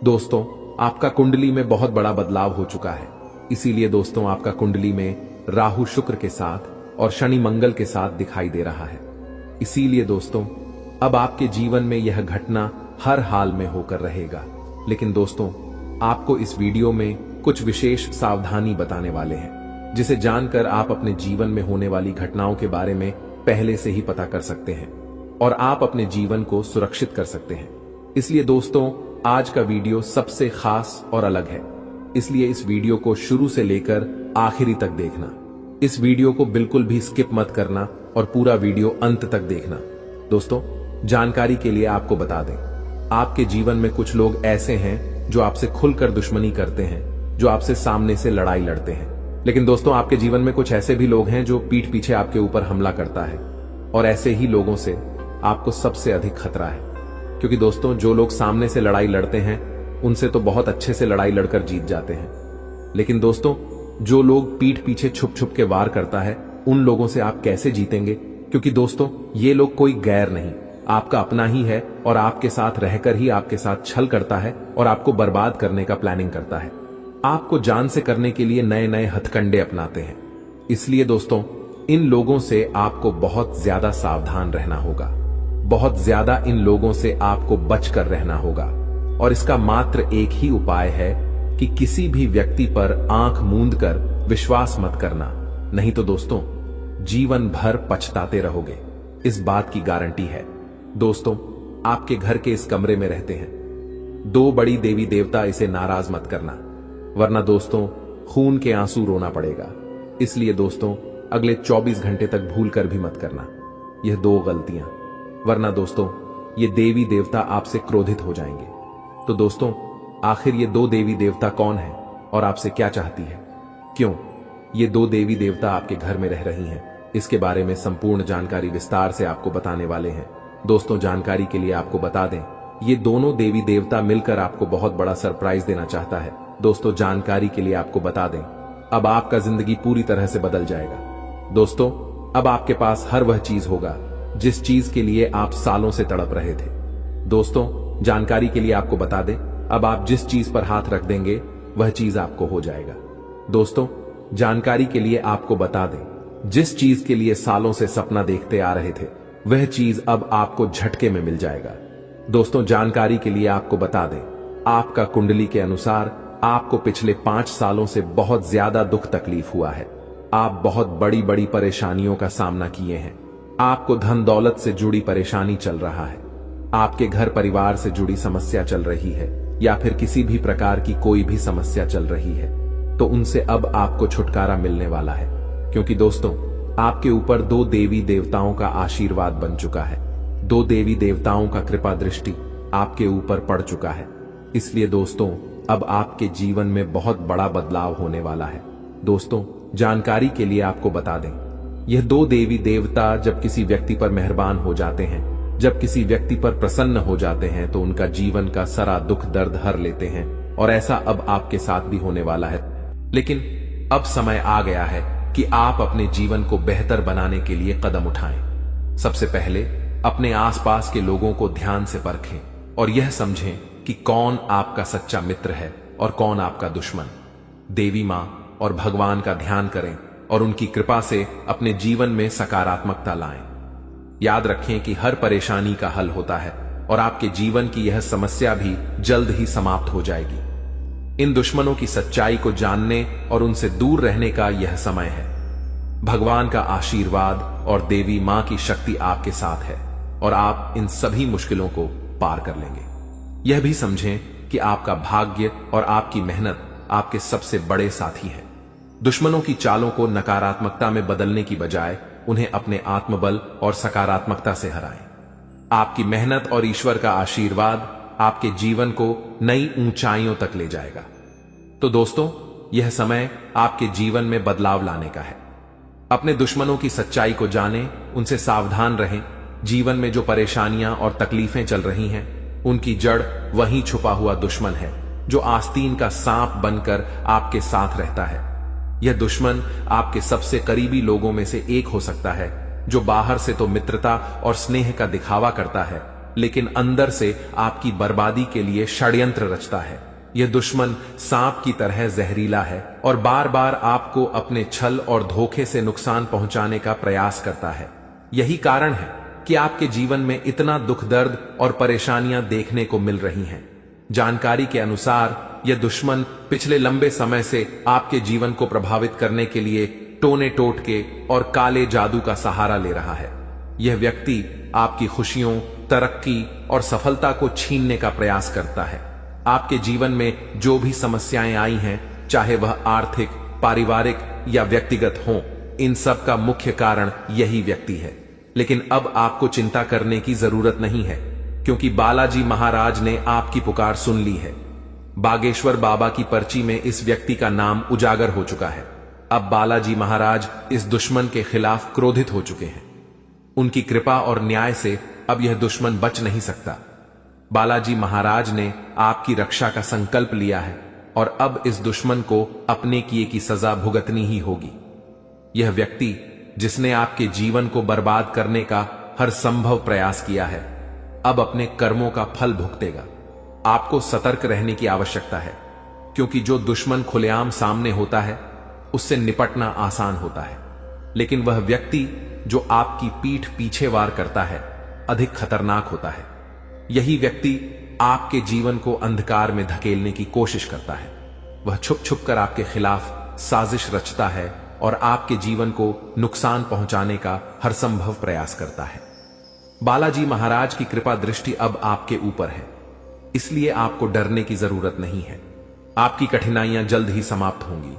दोस्तों, आपका कुंडली में बहुत बड़ा बदलाव हो चुका है। इसीलिए दोस्तों आपका कुंडली में राहु शुक्र के साथ और शनि मंगल के साथ दिखाई दे रहा है। इसीलिए दोस्तों अब आपके जीवन में यह घटना हर हाल में होकर रहेगा। लेकिन दोस्तों आपको इस वीडियो में कुछ विशेष सावधानी बताने वाले हैं, जिसे जानकर आप अपने जीवन में होने वाली घटनाओं के बारे में पहले से ही पता कर सकते हैं और आप अपने जीवन को सुरक्षित कर सकते हैं। इसलिए दोस्तों आज का वीडियो सबसे खास और अलग है, इसलिए इस वीडियो को शुरू से लेकर आखिरी तक देखना। इस वीडियो को बिल्कुल भी स्किप मत करना और पूरा वीडियो अंत तक देखना। दोस्तों जानकारी के लिए आपको बता दें, आपके जीवन में कुछ लोग ऐसे हैं जो आपसे खुलकर दुश्मनी करते हैं, जो आपसे सामने से लड़ाई लड़ते हैं। लेकिन दोस्तों आपके जीवन में कुछ ऐसे भी लोग हैं जो पीठ पीछे आपके ऊपर हमला करता है, और ऐसे ही लोगों से आपको सबसे अधिक खतरा है। क्योंकि दोस्तों जो लोग सामने से लड़ाई लड़ते हैं उनसे तो बहुत अच्छे से लड़ाई लड़कर जीत जाते हैं, लेकिन दोस्तों जो लोग पीठ पीछे छुप छुप के वार करता है उन लोगों से आप कैसे जीतेंगे? क्योंकि दोस्तों ये लोग कोई गैर नहीं, आपका अपना ही है और आपके साथ रहकर ही आपके साथ छल करता है और आपको बर्बाद करने का प्लानिंग करता है। आपको जान से करने के लिए नए नए हथकंडे अपनाते हैं। इसलिए दोस्तों इन लोगों से आपको बहुत ज्यादा सावधान रहना होगा, बहुत ज्यादा इन लोगों से आपको बचकर रहना होगा। और इसका मात्र एक ही उपाय है कि किसी भी व्यक्ति पर आंख मूंद कर विश्वास मत करना, नहीं तो दोस्तों जीवन भर पछताते रहोगे, इस बात की गारंटी है। दोस्तों आपके घर के इस कमरे में रहते हैं 2 बड़ी देवी देवता, इसे नाराज मत करना, वरना दोस्तों खून के आंसू रोना पड़ेगा। इसलिए दोस्तों अगले 24 घंटे तक भूल कर भी मत करना यह 2 गलतियां, वरना दोस्तों ये देवी देवता आपसे क्रोधित हो जाएंगे। तो दोस्तों आखिर ये 2 देवी देवता कौन है और आपसे क्या चाहती है? क्यों ये 2 देवी देवता आपके घर में रह रही हैं, इसके बारे में संपूर्ण जानकारी विस्तार से आपको बताने वाले हैं। दोस्तों, जानकारी के लिए आपको बता दें, ये दोनों देवी देवता मिलकर आपको बहुत बड़ा सरप्राइज देना चाहता है। दोस्तों, जानकारी के लिए आपको बता दें, अब आपका जिंदगी पूरी तरह से बदल जाएगा। दोस्तों, अब आपके पास हर वह चीज होगा जिस चीज के लिए आप सालों से तड़प रहे थे। दोस्तों, जानकारी के लिए आपको बता दें, अब आप जिस चीज पर हाथ रख देंगे वह चीज आपको हो जाएगा। दोस्तों, जानकारी के लिए आपको बता दें, जिस चीज के लिए सालों से सपना देखते आ रहे थे वह चीज अब आपको झटके में मिल जाएगा। दोस्तों, जानकारी के लिए आपको बता दें, आपका कुंडली के अनुसार आपको पिछले 5 सालों से बहुत ज्यादा दुख तकलीफ हुआ है। आप बहुत बड़ी बड़ी परेशानियों का सामना किए हैं। आपको धन दौलत से जुड़ी परेशानी चल रहा है, आपके घर परिवार से जुड़ी समस्या चल रही है, या फिर किसी भी प्रकार की कोई भी समस्या चल रही है, तो उनसे अब आपको छुटकारा मिलने वाला है। क्योंकि दोस्तों, आपके ऊपर 2 देवी देवताओं का आशीर्वाद बन चुका है। 2 देवी देवताओं का कृपा दृष्टि आपके ऊपर पड़ चुका है। इसलिए दोस्तों, अब आपके जीवन में बहुत बड़ा बदलाव होने वाला है। दोस्तों, जानकारी के लिए आपको बता दें, यह 2 देवी देवता जब किसी व्यक्ति पर मेहरबान हो जाते हैं, जब किसी व्यक्ति पर प्रसन्न हो जाते हैं, तो उनका जीवन का सारा दुख दर्द हर लेते हैं। और ऐसा अब आपके साथ भी होने वाला है। लेकिन अब समय आ गया है कि आप अपने जीवन को बेहतर बनाने के लिए कदम उठाएं। सबसे पहले अपने आसपास के लोगों को ध्यान से परखें और यह समझें कि कौन आपका सच्चा मित्र है और कौन आपका दुश्मन। देवी मां और भगवान का ध्यान करें और उनकी कृपा से अपने जीवन में सकारात्मकता लाएं। याद रखें कि हर परेशानी का हल होता है और आपके जीवन की यह समस्या भी जल्द ही समाप्त हो जाएगी। इन दुश्मनों की सच्चाई को जानने और उनसे दूर रहने का यह समय है। भगवान का आशीर्वाद और देवी मां की शक्ति आपके साथ है और आप इन सभी मुश्किलों को पार कर लेंगे। यह भी समझें कि आपका भाग्य और आपकी मेहनत आपके सबसे बड़े साथी है। दुश्मनों की चालों को नकारात्मकता में बदलने की बजाय उन्हें अपने आत्मबल और सकारात्मकता से हराएं। आपकी मेहनत और ईश्वर का आशीर्वाद आपके जीवन को नई ऊंचाइयों तक ले जाएगा। तो दोस्तों, यह समय आपके जीवन में बदलाव लाने का है। अपने दुश्मनों की सच्चाई को जानें, उनसे सावधान रहें। जीवन में जो परेशानियां और तकलीफें चल रही हैं, उनकी जड़ वहीं छुपा हुआ दुश्मन है जो आस्तीन का सांप बनकर आपके साथ रहता है। यह दुश्मन आपके सबसे करीबी लोगों में से एक हो सकता है, जो बाहर से तो मित्रता और स्नेह का दिखावा करता है, लेकिन अंदर से आपकी बर्बादी के लिए षड्यंत्र रचता है। यह दुश्मन सांप की तरह जहरीला है और बार बार आपको अपने छल और धोखे से नुकसान पहुंचाने का प्रयास करता है। यही कारण है कि आपके जीवन में इतना दुख दर्द और परेशानियां देखने को मिल रही हैं। जानकारी के अनुसार यह दुश्मन पिछले लंबे समय से आपके जीवन को प्रभावित करने के लिए टोने टोटके और काले जादू का सहारा ले रहा है। यह व्यक्ति आपकी खुशियों, तरक्की और सफलता को छीनने का प्रयास करता है। आपके जीवन में जो भी समस्याएं आई हैं, चाहे वह आर्थिक, पारिवारिक या व्यक्तिगत हों, इन सब का मुख्य कारण यही व्यक्ति है। लेकिन अब आपको चिंता करने की जरूरत नहीं है, क्योंकि बालाजी महाराज ने आपकी पुकार सुन ली है। बागेश्वर बाबा की पर्ची में इस व्यक्ति का नाम उजागर हो चुका है। अब बालाजी महाराज इस दुश्मन के खिलाफ क्रोधित हो चुके हैं। उनकी कृपा और न्याय से अब यह दुश्मन बच नहीं सकता। बालाजी महाराज ने आपकी रक्षा का संकल्प लिया है और अब इस दुश्मन को अपने किए की सजा भुगतनी ही होगी। यह व्यक्ति जिसने आपके जीवन को बर्बाद करने का हर संभव प्रयास किया है, अब अपने कर्मों का फल भुगतेगा। आपको सतर्क रहने की आवश्यकता है, क्योंकि जो दुश्मन खुलेआम सामने होता है उससे निपटना आसान होता है, लेकिन वह व्यक्ति जो आपकी पीठ पीछे वार करता है अधिक खतरनाक होता है। यही व्यक्ति आपके जीवन को अंधकार में धकेलने की कोशिश करता है। वह छुप छुप कर आपके खिलाफ साजिश रचता है और आपके जीवन को नुकसान पहुंचाने का हर संभव प्रयास करता है। बालाजी महाराज की कृपा दृष्टि अब आपके ऊपर है, इसलिए आपको डरने की जरूरत नहीं है। आपकी कठिनाइयां जल्द ही समाप्त होंगी।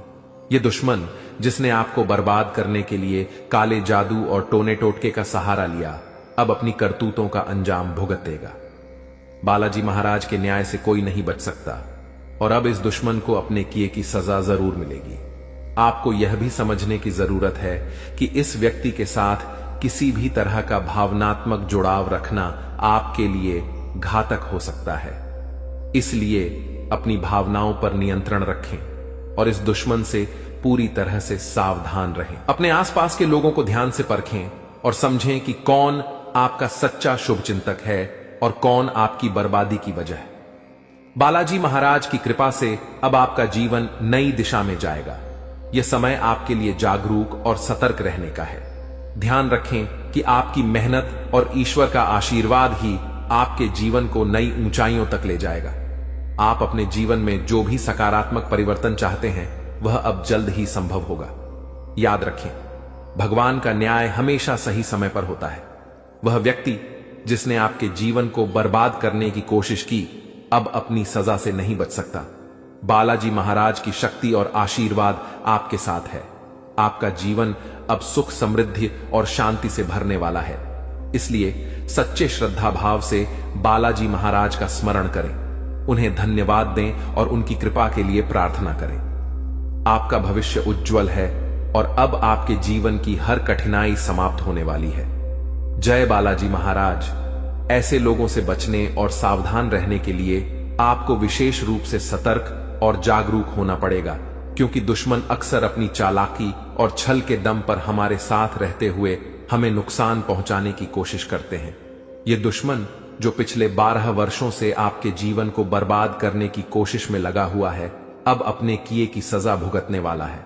यह दुश्मन जिसने आपको बर्बाद करने के लिए काले जादू और टोने टोटके का सहारा लिया, अब अपनी करतूतों का अंजाम भुगतेगा। बालाजी महाराज के न्याय से कोई नहीं बच सकता और अब इस दुश्मन को अपने किए की सजा जरूर मिलेगी। आपको यह भी समझने की जरूरत है कि इस व्यक्ति के साथ किसी भी तरह का भावनात्मक जुड़ाव रखना आपके लिए घातक हो सकता है। इसलिए अपनी भावनाओं पर नियंत्रण रखें और इस दुश्मन से पूरी तरह से सावधान रहें। अपने आसपास के लोगों को ध्यान से परखें और समझें कि कौन आपका सच्चा शुभचिंतक है और कौन आपकी बर्बादी की वजह है। बालाजी महाराज की कृपा से अब आपका जीवन नई दिशा में जाएगा। यह समय आपके लिए जागरूक और सतर्क रहने का है। ध्यान रखें कि आपकी मेहनत और ईश्वर का आशीर्वाद ही आपके जीवन को नई ऊंचाइयों तक ले जाएगा। आप अपने जीवन में जो भी सकारात्मक परिवर्तन चाहते हैं वह अब जल्द ही संभव होगा। याद रखें, भगवान का न्याय हमेशा सही समय पर होता है। वह व्यक्ति जिसने आपके जीवन को बर्बाद करने की कोशिश की अब अपनी सजा से नहीं बच सकता। बालाजी महाराज की शक्ति और आशीर्वाद आपके साथ है। आपका जीवन अब सुख, समृद्धि और शांति से भरने वाला है। इसलिए सच्चे श्रद्धा भाव से बालाजी महाराज का स्मरण करें, उन्हें धन्यवाद दें और उनकी कृपा के लिए प्रार्थना करें। आपका भविष्य उज्जवल है और अब आपके जीवन की हर कठिनाई समाप्त होने वाली है। जय बालाजी महाराज। ऐसे लोगों से बचने और सावधान रहने के लिए आपको विशेष रूप से सतर्क और जागरूक होना पड़ेगा, क्योंकि दुश्मन अक्सर अपनी चालाकी और छल के दम पर हमारे साथ रहते हुए हमें नुकसान पहुंचाने की कोशिश करते हैं। ये दुश्मन जो पिछले 12 वर्षों से आपके जीवन को बर्बाद करने की कोशिश में लगा हुआ है, अब अपने किए की सजा भुगतने वाला है।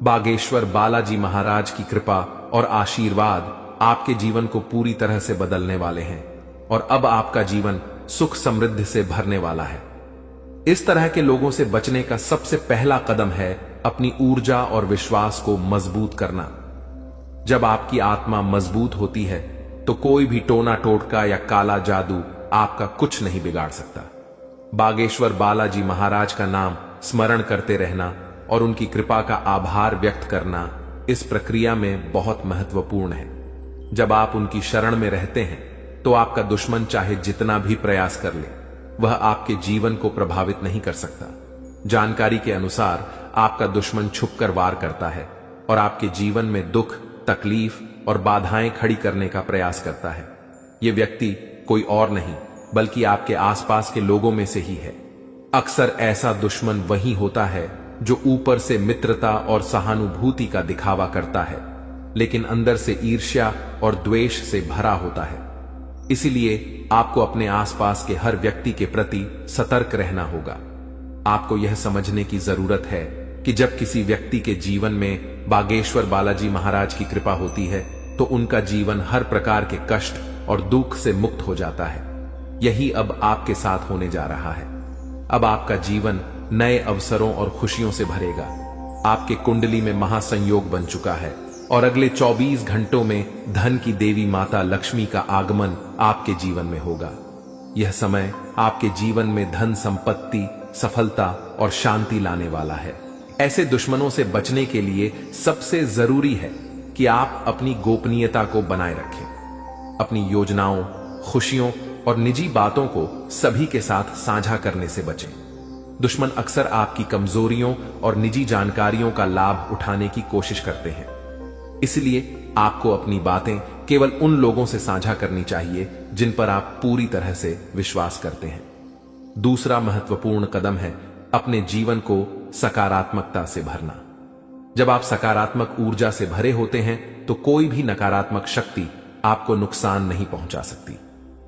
बागेश्वर बालाजी महाराज की कृपा और आशीर्वाद आपके जीवन को पूरी तरह से बदलने वाले हैं और अब आपका जीवन सुख, समृद्धि से भरने वाला है। इस तरह के लोगों से बचने का सबसे पहला कदम है अपनी ऊर्जा और विश्वास को मजबूत करना। जब आपकी आत्मा मजबूत होती है तो कोई भी टोना टोटका या काला जादू आपका कुछ नहीं बिगाड़ सकता। बागेश्वर बालाजी महाराज का नाम स्मरण करते रहना और उनकी कृपा का आभार व्यक्त करना इस प्रक्रिया में बहुत महत्वपूर्ण है। जब आप उनकी शरण में रहते हैं तो आपका दुश्मन चाहे जितना भी प्रयास कर ले, वह आपके जीवन को प्रभावित नहीं कर सकता। जानकारी के अनुसार आपका दुश्मन छुपकर वार करता है और आपके जीवन में दुख, तकलीफ और बाधाएं खड़ी करने का प्रयास करता है। यह व्यक्ति कोई और नहीं बल्कि आपके आसपास के लोगों में से ही है। अक्सर ऐसा दुश्मन वही होता है जो ऊपर से मित्रता और सहानुभूति का दिखावा करता है, लेकिन अंदर से ईर्ष्या और द्वेष से भरा होता है। इसीलिए आपको अपने आसपास के हर व्यक्ति के प्रति सतर्क रहना होगा। आपको यह समझने की जरूरत है कि जब किसी व्यक्ति के जीवन में बागेश्वर बालाजी महाराज की कृपा होती है तो उनका जीवन हर प्रकार के कष्ट और दुख से मुक्त हो जाता है। यही अब आपके साथ होने जा रहा है। अब आपका जीवन नए अवसरों और खुशियों से भरेगा। आपके कुंडली में महासंयोग बन चुका है और अगले 24 घंटों में धन की देवी माता लक्ष्मी का आगमन आपके जीवन में होगा। यह समय आपके जीवन में धन, संपत्ति, सफलता और शांति लाने वाला है। ऐसे दुश्मनों से बचने के लिए सबसे जरूरी है कि आप अपनी गोपनीयता को बनाए रखें। अपनी योजनाओं, खुशियों और निजी बातों को सभी के साथ साझा करने से बचें। दुश्मन अक्सर आपकी कमजोरियों और निजी जानकारियों का लाभ उठाने की कोशिश करते हैं। इसलिए आपको अपनी बातें केवल उन लोगों से साझा करनी चाहिए जिन पर आप पूरी तरह से विश्वास करते हैं। दूसरा महत्वपूर्ण कदम है अपने जीवन को सकारात्मकता से भरना। जब आप सकारात्मक ऊर्जा से भरे होते हैं तो कोई भी नकारात्मक शक्ति आपको नुकसान नहीं पहुंचा सकती।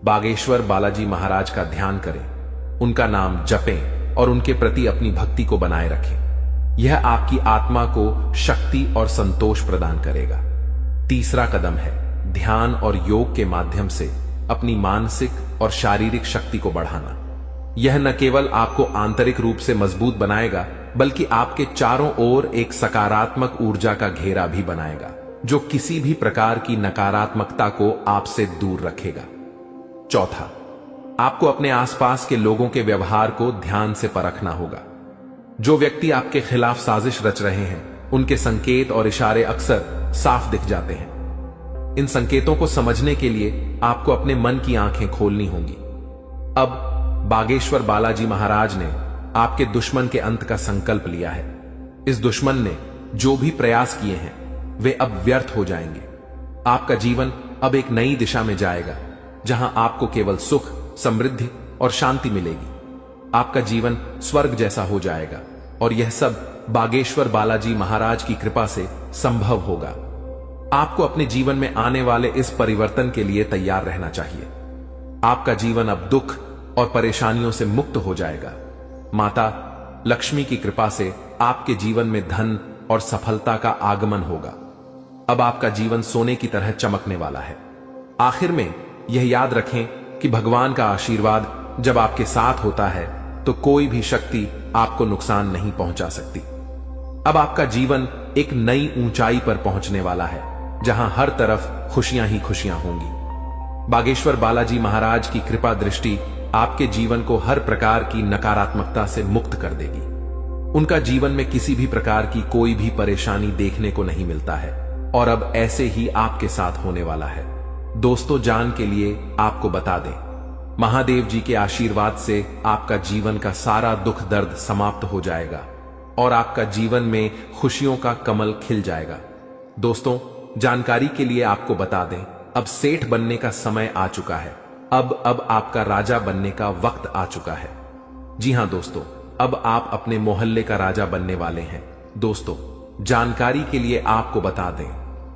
बागेश्वर बालाजी महाराज का ध्यान करें, उनका नाम जपें और उनके प्रति अपनी भक्ति को बनाए रखें। यह आपकी आत्मा को शक्ति और संतोष प्रदान करेगा। तीसरा कदम है ध्यान और योग के माध्यम से अपनी मानसिक और शारीरिक शक्ति को बढ़ाना। यह न केवल आपको आंतरिक रूप से मजबूत बनाएगा बल्कि आपके चारों ओर एक सकारात्मक ऊर्जा का घेरा भी बनाएगा जो किसी भी प्रकार की नकारात्मकता को आपसे दूर रखेगा। चौथा, आपको अपने आसपास के लोगों के व्यवहार को ध्यान से परखना होगा। जो व्यक्ति आपके खिलाफ साजिश रच रहे हैं उनके संकेत और इशारे अक्सर साफ दिख जाते हैं। इन संकेतों को समझने के लिए आपको अपने मन की आंखें खोलनी होंगी। अब बागेश्वर बालाजी महाराज ने आपके दुश्मन के अंत का संकल्प लिया है। इस दुश्मन ने जो भी प्रयास किए हैं वे अब व्यर्थ हो जाएंगे। आपका जीवन अब एक नई दिशा में जाएगा, जहां आपको केवल सुख, समृद्धि और शांति मिलेगी। आपका जीवन स्वर्ग जैसा हो जाएगा और यह सब बागेश्वर बालाजी महाराज की कृपा से संभव होगा। आपको अपने जीवन में आने वाले इस परिवर्तन के लिए तैयार रहना चाहिए। आपका जीवन अब दुख और परेशानियों से मुक्त हो जाएगा। माता लक्ष्मी की कृपा से आपके जीवन में धन और सफलता का आगमन होगा। अब आपका जीवन सोने की तरह चमकने वाला है। आखिर में यह याद रखें कि भगवान का आशीर्वाद जब आपके साथ होता है तो कोई भी शक्ति आपको नुकसान नहीं पहुंचा सकती। अब आपका जीवन एक नई ऊंचाई पर पहुंचने वाला है, जहां हर तरफ खुशियां ही खुशियां होंगी। बागेश्वर बालाजी महाराज की कृपा दृष्टि आपके जीवन को हर प्रकार की नकारात्मकता से मुक्त कर देगी। उनका जीवन में किसी भी प्रकार की कोई भी परेशानी देखने को नहीं मिलता है और अब ऐसे ही आपके साथ होने वाला है। दोस्तों, जान के लिए आपको बता दें, महादेव जी के आशीर्वाद से आपका जीवन का सारा दुख दर्द समाप्त हो जाएगा और आपका जीवन में खुशियों का कमल खिल जाएगा। दोस्तों, जानकारी के लिए आपको बता दें, अब सेठ बनने का समय आ चुका है। अब आपका राजा बनने का वक्त आ चुका है। जी हां दोस्तों, अब आप अपने मोहल्ले का राजा बनने वाले हैं। दोस्तों, जानकारी के लिए आपको बता दें,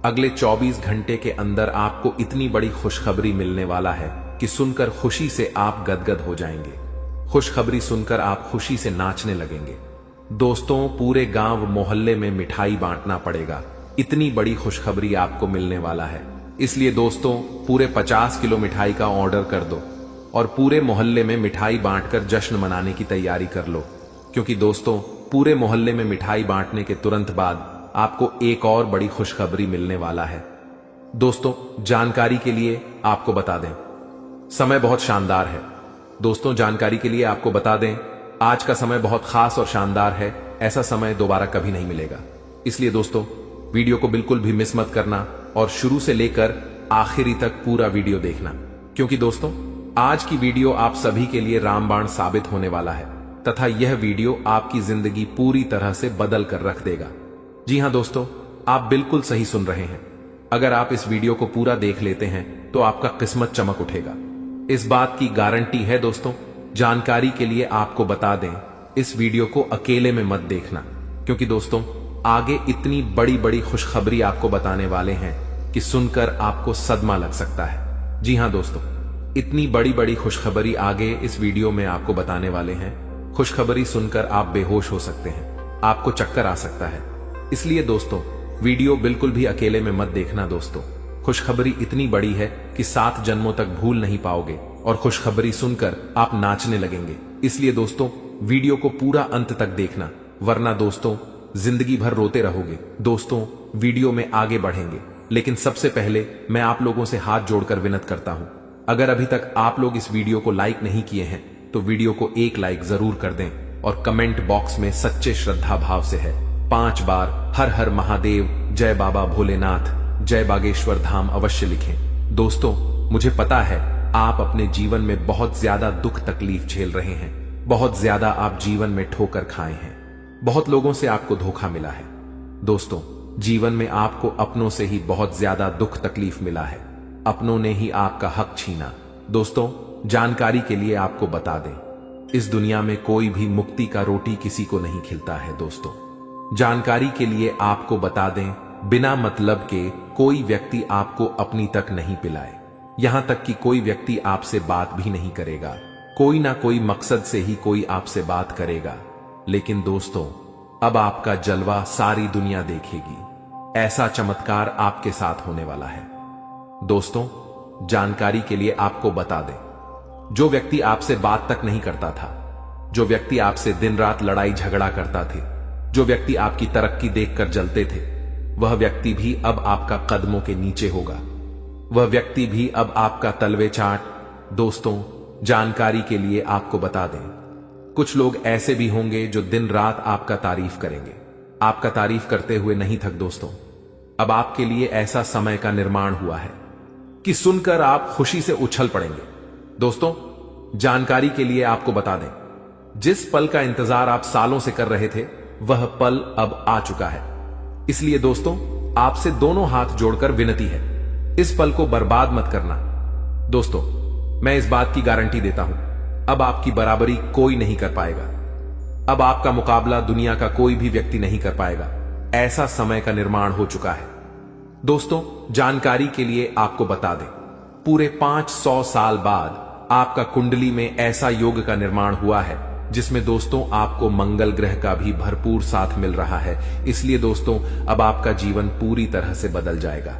अगले 24 घंटे के अंदर आपको इतनी बड़ी खुशखबरी मिलने वाला है कि सुनकर खुशी से आप गदगद हो जाएंगे। खुशखबरी सुनकर आप खुशी से नाचने लगेंगे। दोस्तों, पूरे गांव मोहल्ले में मिठाई बांटना पड़ेगा, इतनी बड़ी खुशखबरी आपको मिलने वाला है। इसलिए दोस्तों, पूरे 50 किलो मिठाई का ऑर्डर कर दो और पूरे मोहल्ले में मिठाई बांटकर जश्न मनाने की तैयारी कर लो, क्योंकि दोस्तों, पूरे मोहल्ले में मिठाई बांटने के तुरंत बाद आपको एक और बड़ी खुशखबरी मिलने वाला है। दोस्तों, जानकारी के लिए आपको बता दें, समय बहुत शानदार है। दोस्तों, जानकारी के लिए आपको बता दें, आज का समय बहुत खास और शानदार है। ऐसा समय दोबारा कभी नहीं मिलेगा। इसलिए दोस्तों, वीडियो को बिल्कुल भी मिस मत करना और शुरू से लेकर आखिरी तक पूरा वीडियो देखना, क्योंकि दोस्तों, आज की वीडियो आप सभी के लिए रामबाण साबित होने वाला है तथा यह वीडियो आपकी जिंदगी पूरी तरह से बदल कर रख देगा। जी हां दोस्तों, आप बिल्कुल सही सुन रहे हैं। अगर आप इस वीडियो को पूरा देख लेते हैं तो आपका किस्मत चमक उठेगा, इस बात की गारंटी है। दोस्तों, जानकारी के लिए आपको बता दें, इस वीडियो को अकेले में मत देखना, क्योंकि दोस्तों, आगे इतनी बड़ी बड़ी खुशखबरी आपको बताने वाले हैं कि सुनकर आपको सदमा लग सकता है। जी हां दोस्तों, इतनी बड़ी बड़ी खुशखबरी आगे इस वीडियो में आपको बताने वाले हैं। खुशखबरी सुनकर आप बेहोश हो सकते हैं, आपको चक्कर आ सकता है। इसलिए दोस्तों, वीडियो बिल्कुल भी अकेले में मत देखना। दोस्तों, खुशखबरी इतनी बड़ी है कि 7 जन्मों तक भूल नहीं पाओगे और खुशखबरी सुनकर आप नाचने लगेंगे। इसलिए दोस्तों, वीडियो को पूरा अंत तक देखना, वरना दोस्तों जिंदगी भर रोते रहोगे। दोस्तों, वीडियो में आगे बढ़ेंगे, लेकिन सबसे पहले मैं आप लोगों से हाथ जोड़कर विनती करता हूं, अगर अभी तक आप लोग इस वीडियो को लाइक नहीं किए हैं तो वीडियो को एक लाइक जरूर कर दें और कमेंट बॉक्स में सच्चे श्रद्धा भाव से है 5 बार हर हर महादेव, जय बाबा भोलेनाथ, जय बागेश्वर धाम अवश्य लिखें। दोस्तों, मुझे पता है आप अपने जीवन में बहुत ज्यादा दुख तकलीफ झेल रहे हैं, बहुत ज्यादा आप जीवन में ठोकर खाए हैं, बहुत लोगों से आपको धोखा मिला है। दोस्तों, जीवन में आपको अपनों से ही बहुत ज्यादा दुख तकलीफ मिला है, अपनों ने ही आपका हक छीना। दोस्तों, जानकारी के लिए आपको बता दें, इस दुनिया में कोई भी मुक्ति का रोटी किसी को नहीं खिलता है। दोस्तों, जानकारी के लिए आपको बता दें, बिना मतलब के कोई व्यक्ति आपको अपनी तक नहीं पिलाए, यहां तक कि कोई व्यक्ति आपसे बात भी नहीं करेगा। कोई ना कोई मकसद से ही कोई आपसे बात करेगा, लेकिन दोस्तों, अब आपका जलवा सारी दुनिया देखेगी। ऐसा चमत्कार आपके साथ होने वाला है। दोस्तों, जानकारी के लिए आपको बता दें, जो व्यक्ति आपसे बात तक नहीं करता था, जो व्यक्ति आपसे दिन रात लड़ाई झगड़ा करता थे, जो व्यक्ति आपकी तरक्की देखकर जलते थे, वह व्यक्ति भी अब आपका कदमों के नीचे होगा। वह व्यक्ति भी अब आपका तलवे चाट। दोस्तों, जानकारी के लिए आपको बता दें, कुछ लोग ऐसे भी होंगे जो दिन रात आपका तारीफ करेंगे, आपका तारीफ करते हुए नहीं थक। दोस्तों, अब आपके लिए ऐसा समय का निर्माण हुआ है कि सुनकर आप खुशी से उछल पड़ेंगे। दोस्तों, जानकारी के लिए आपको बता दें, जिस पल का इंतजार आप सालों से कर रहे थे, वह पल अब आ चुका है। इसलिए दोस्तों, आपसे दोनों हाथ जोड़कर विनती है, इस पल को बर्बाद मत करना। दोस्तों, मैं इस बात की गारंटी देता हूं, अब आपकी बराबरी कोई नहीं कर पाएगा। अब आपका मुकाबला दुनिया का कोई भी व्यक्ति नहीं कर पाएगा। ऐसा समय का निर्माण हो चुका है। दोस्तों, जानकारी के लिए आपको बता दें, पूरे 500 साल बाद आपका कुंडली में ऐसा योग का निर्माण हुआ है जिसमें दोस्तों आपको मंगल ग्रह का भी भरपूर साथ मिल रहा है। इसलिए दोस्तों, अब आपका जीवन पूरी तरह से बदल जाएगा।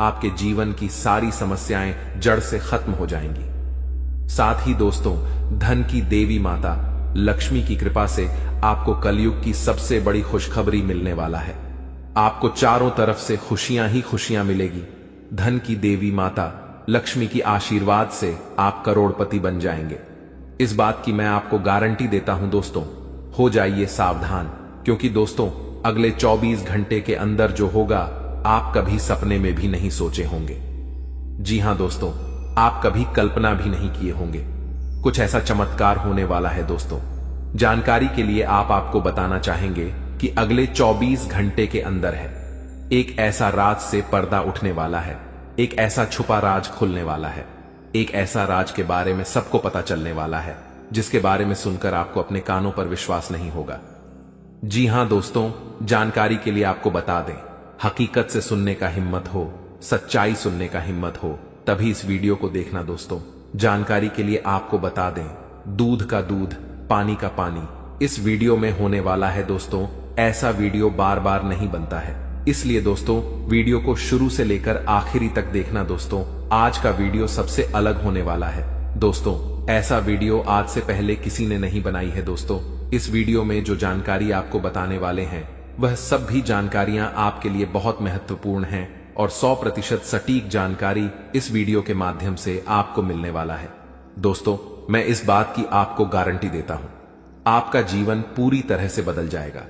आपके जीवन की सारी समस्याएं जड़ से खत्म हो जाएंगी। साथ ही दोस्तों, धन की देवी माता लक्ष्मी की कृपा से आपको कलयुग की सबसे बड़ी खुशखबरी मिलने वाला है। आपको चारों तरफ से खुशियां ही खुशियां मिलेगी। धन की देवी माता लक्ष्मी की आशीर्वाद से आप करोड़पति बन जाएंगे। इस बात की मैं आपको गारंटी देता हूं दोस्तों। हो जाइए सावधान, क्योंकि दोस्तों अगले 24 घंटे के अंदर जो होगा आप कभी सपने में भी नहीं सोचे होंगे। जी हां दोस्तों, आप कभी कल्पना भी नहीं किए होंगे। कुछ ऐसा चमत्कार होने वाला है दोस्तों। जानकारी के लिए आपको बताना चाहेंगे कि अगले 24 घंटे के अंदर है एक ऐसा राज से पर्दा उठने वाला है। एक ऐसा छुपा राज खुलने वाला है। एक ऐसा राज के बारे में सबको पता चलने वाला है जिसके बारे में सुनकर आपको अपने कानों पर विश्वास नहीं होगा। जी हां दोस्तों, जानकारी के लिए आपको बता दें, हकीकत से सुनने का हिम्मत हो, सच्चाई सुनने का हिम्मत हो, तभी इस वीडियो को देखना दोस्तों। जानकारी के लिए आपको बता दें, दूध का दूध, पानी का पानी इस वीडियो में होने वाला है दोस्तों। ऐसा वीडियो बार बार नहीं बनता है, इसलिए दोस्तों वीडियो को शुरू से लेकर आखिरी तक देखना दोस्तों। आज का वीडियो सबसे अलग होने वाला है दोस्तों। ऐसा वीडियो आज से पहले किसी ने नहीं बनाई है दोस्तों। इस वीडियो में जो जानकारी आपको बताने वाले हैं वह सब भी जानकारियां आपके लिए बहुत महत्वपूर्ण हैं और 100% सटीक जानकारी इस वीडियो के माध्यम से आपको मिलने वाला है। दोस्तों, मैं इस बात की आपको गारंटी देता हूं, आपका जीवन पूरी तरह से बदल जाएगा।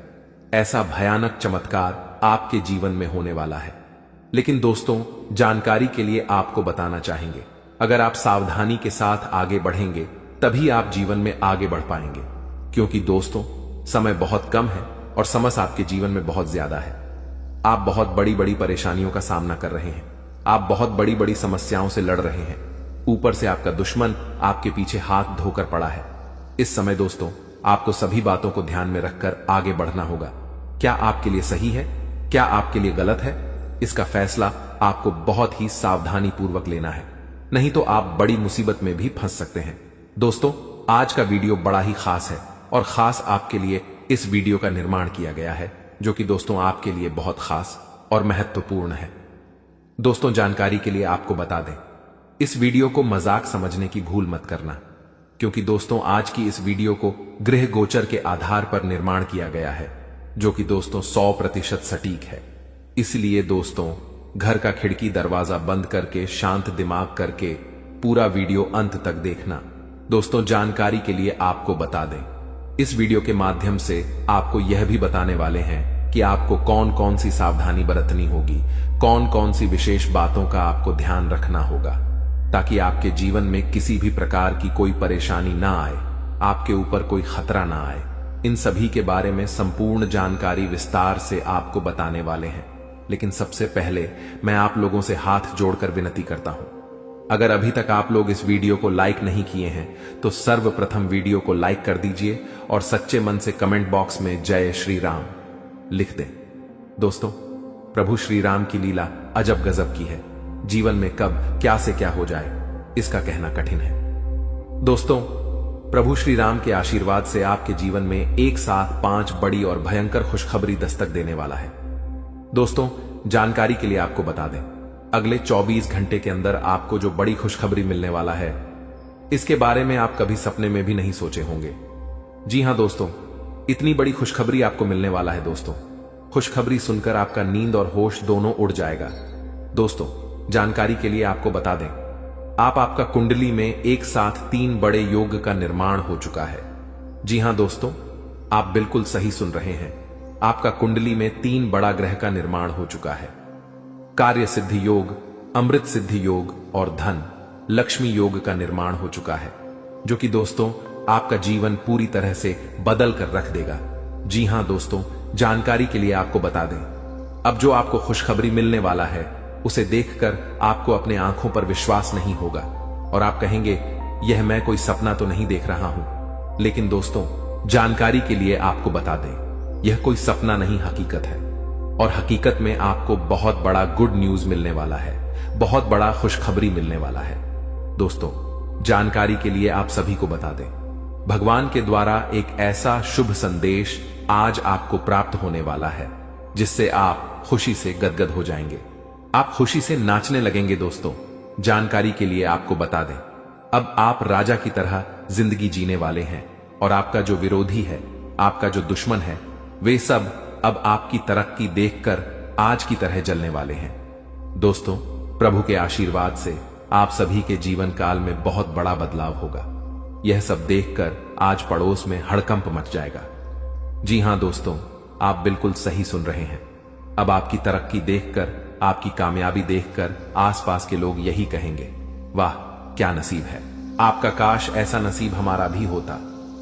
ऐसा भयानक चमत्कार आपके जीवन में होने वाला है। लेकिन दोस्तों, जानकारी के लिए आपको बताना चाहेंगे, अगर आप सावधानी के साथ आगे बढ़ेंगे तभी आप जीवन में आगे बढ़ पाएंगे। क्योंकि दोस्तों, समय बहुत कम है और समस्या आपके जीवन में बहुत ज्यादा है। आप बहुत बड़ी बड़ी परेशानियों का सामना कर रहे हैं। आप बहुत बड़ी बड़ी समस्याओं से लड़ रहे हैं। ऊपर से आपका दुश्मन आपके पीछे हाथ धोकर पड़ा है। इस समय दोस्तों, आपको सभी बातों को ध्यान में रखकर आगे बढ़ना होगा। क्या आपके लिए सही है, क्या आपके लिए गलत है, इसका फैसला आपको बहुत ही सावधानी पूर्वक लेना है, नहीं तो आप बड़ी मुसीबत में भी फंस सकते हैं। दोस्तों, आज का वीडियो बड़ा ही खास है और खास आपके लिए इस वीडियो का निर्माण किया गया है, जो कि दोस्तों आपके लिए बहुत खास और महत्वपूर्ण है। दोस्तों, जानकारी के लिए आपको बता दें, इस वीडियो को मजाक समझने की भूल मत करना, क्योंकि दोस्तों आज की इस वीडियो को गृह गोचर के आधार पर निर्माण किया गया है, जो कि दोस्तों 100% सटीक है। इसलिए दोस्तों, घर का खिड़की दरवाजा बंद करके शांत दिमाग करके पूरा वीडियो अंत तक देखना। दोस्तों, जानकारी के लिए आपको बता दें, इस वीडियो के माध्यम से आपको यह भी बताने वाले हैं कि आपको कौन कौन सी सावधानी बरतनी होगी, कौन कौन सी विशेष बातों का आपको ध्यान रखना होगा, ताकि आपके जीवन में किसी भी प्रकार की कोई परेशानी ना आए, आपके ऊपर कोई खतरा ना आए। इन सभी के बारे में संपूर्ण जानकारी विस्तार से आपको बताने वाले हैं। लेकिन सबसे पहले मैं आप लोगों से हाथ जोड़कर विनती करता हूं, अगर अभी तक आप लोग इस वीडियो को लाइक नहीं किए हैं तो सर्वप्रथम वीडियो को लाइक कर दीजिए और सच्चे मन से कमेंट बॉक्स में जय श्री राम लिख दें। दोस्तों, प्रभु श्री राम की लीला अजब गजब की है। जीवन में कब क्या से क्या हो जाए इसका कहना कठिन है। दोस्तों, प्रभु श्री राम के आशीर्वाद से आपके जीवन में एक साथ 5 बड़ी और भयंकर खुशखबरी दस्तक देने वाला है। दोस्तों, जानकारी के लिए आपको बता दें, अगले 24 घंटे के अंदर आपको जो बड़ी खुशखबरी मिलने वाला है, इसके बारे में आप कभी सपने में भी नहीं सोचे होंगे। जी हां दोस्तों, इतनी बड़ी खुशखबरी आपको मिलने वाला है। दोस्तों, खुशखबरी सुनकर आपका नींद और होश दोनों उड़ जाएगा। दोस्तों, जानकारी के लिए आपको बता दें, आपका कुंडली में एक साथ 3 बड़े योग का निर्माण हो चुका है। जी हां दोस्तों, आप बिल्कुल सही सुन रहे हैं। आपका कुंडली में 3 बड़ा ग्रह का निर्माण हो चुका है। कार्य सिद्धि योग, अमृत सिद्धि योग और धन लक्ष्मी योग का निर्माण हो चुका है, जो कि दोस्तों आपका जीवन पूरी तरह से बदल कर रख देगा। जी हां दोस्तों, जानकारी के लिए आपको बता दें, अब जो आपको खुशखबरी मिलने वाला है उसे देखकर आपको अपने आंखों पर विश्वास नहीं होगा और आप कहेंगे, यह मैं कोई सपना तो नहीं देख रहा हूं। लेकिन दोस्तों, जानकारी के लिए आपको बता दें, यह कोई सपना नहीं, हकीकत है। और हकीकत में आपको बहुत बड़ा गुड न्यूज मिलने वाला है, बहुत बड़ा खुशखबरी मिलने वाला है। दोस्तों, जानकारी के लिए आप सभी को बता दें, भगवान के द्वारा एक ऐसा शुभ संदेश आज आपको प्राप्त होने वाला है जिससे आप खुशी से गदगद हो जाएंगे, आप खुशी से नाचने लगेंगे। दोस्तों, जानकारी के लिए आपको बता दें, अब आप राजा की तरह जिंदगी जीने वाले हैं और आपका जो विरोधी है, आपका जो दुश्मन है, वे सब अब आपकी तरक्की देखकर आज की तरह जलने वाले हैं। दोस्तों, प्रभु के आशीर्वाद से आप सभी के जीवन काल में बहुत बड़ा बदलाव होगा। यह सब देखकर आज पड़ोस में हड़कंप मच जाएगा। जी हां दोस्तों, आप बिल्कुल सही सुन रहे हैं। अब आपकी तरक्की देखकर, आपकी कामयाबी देखकर आसपास के लोग यही कहेंगे, वाह क्या नसीब है आपका, काश ऐसा नसीब हमारा भी होता।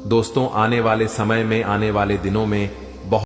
दोस्तों, आने वाले समय में, आने वाले दिनों में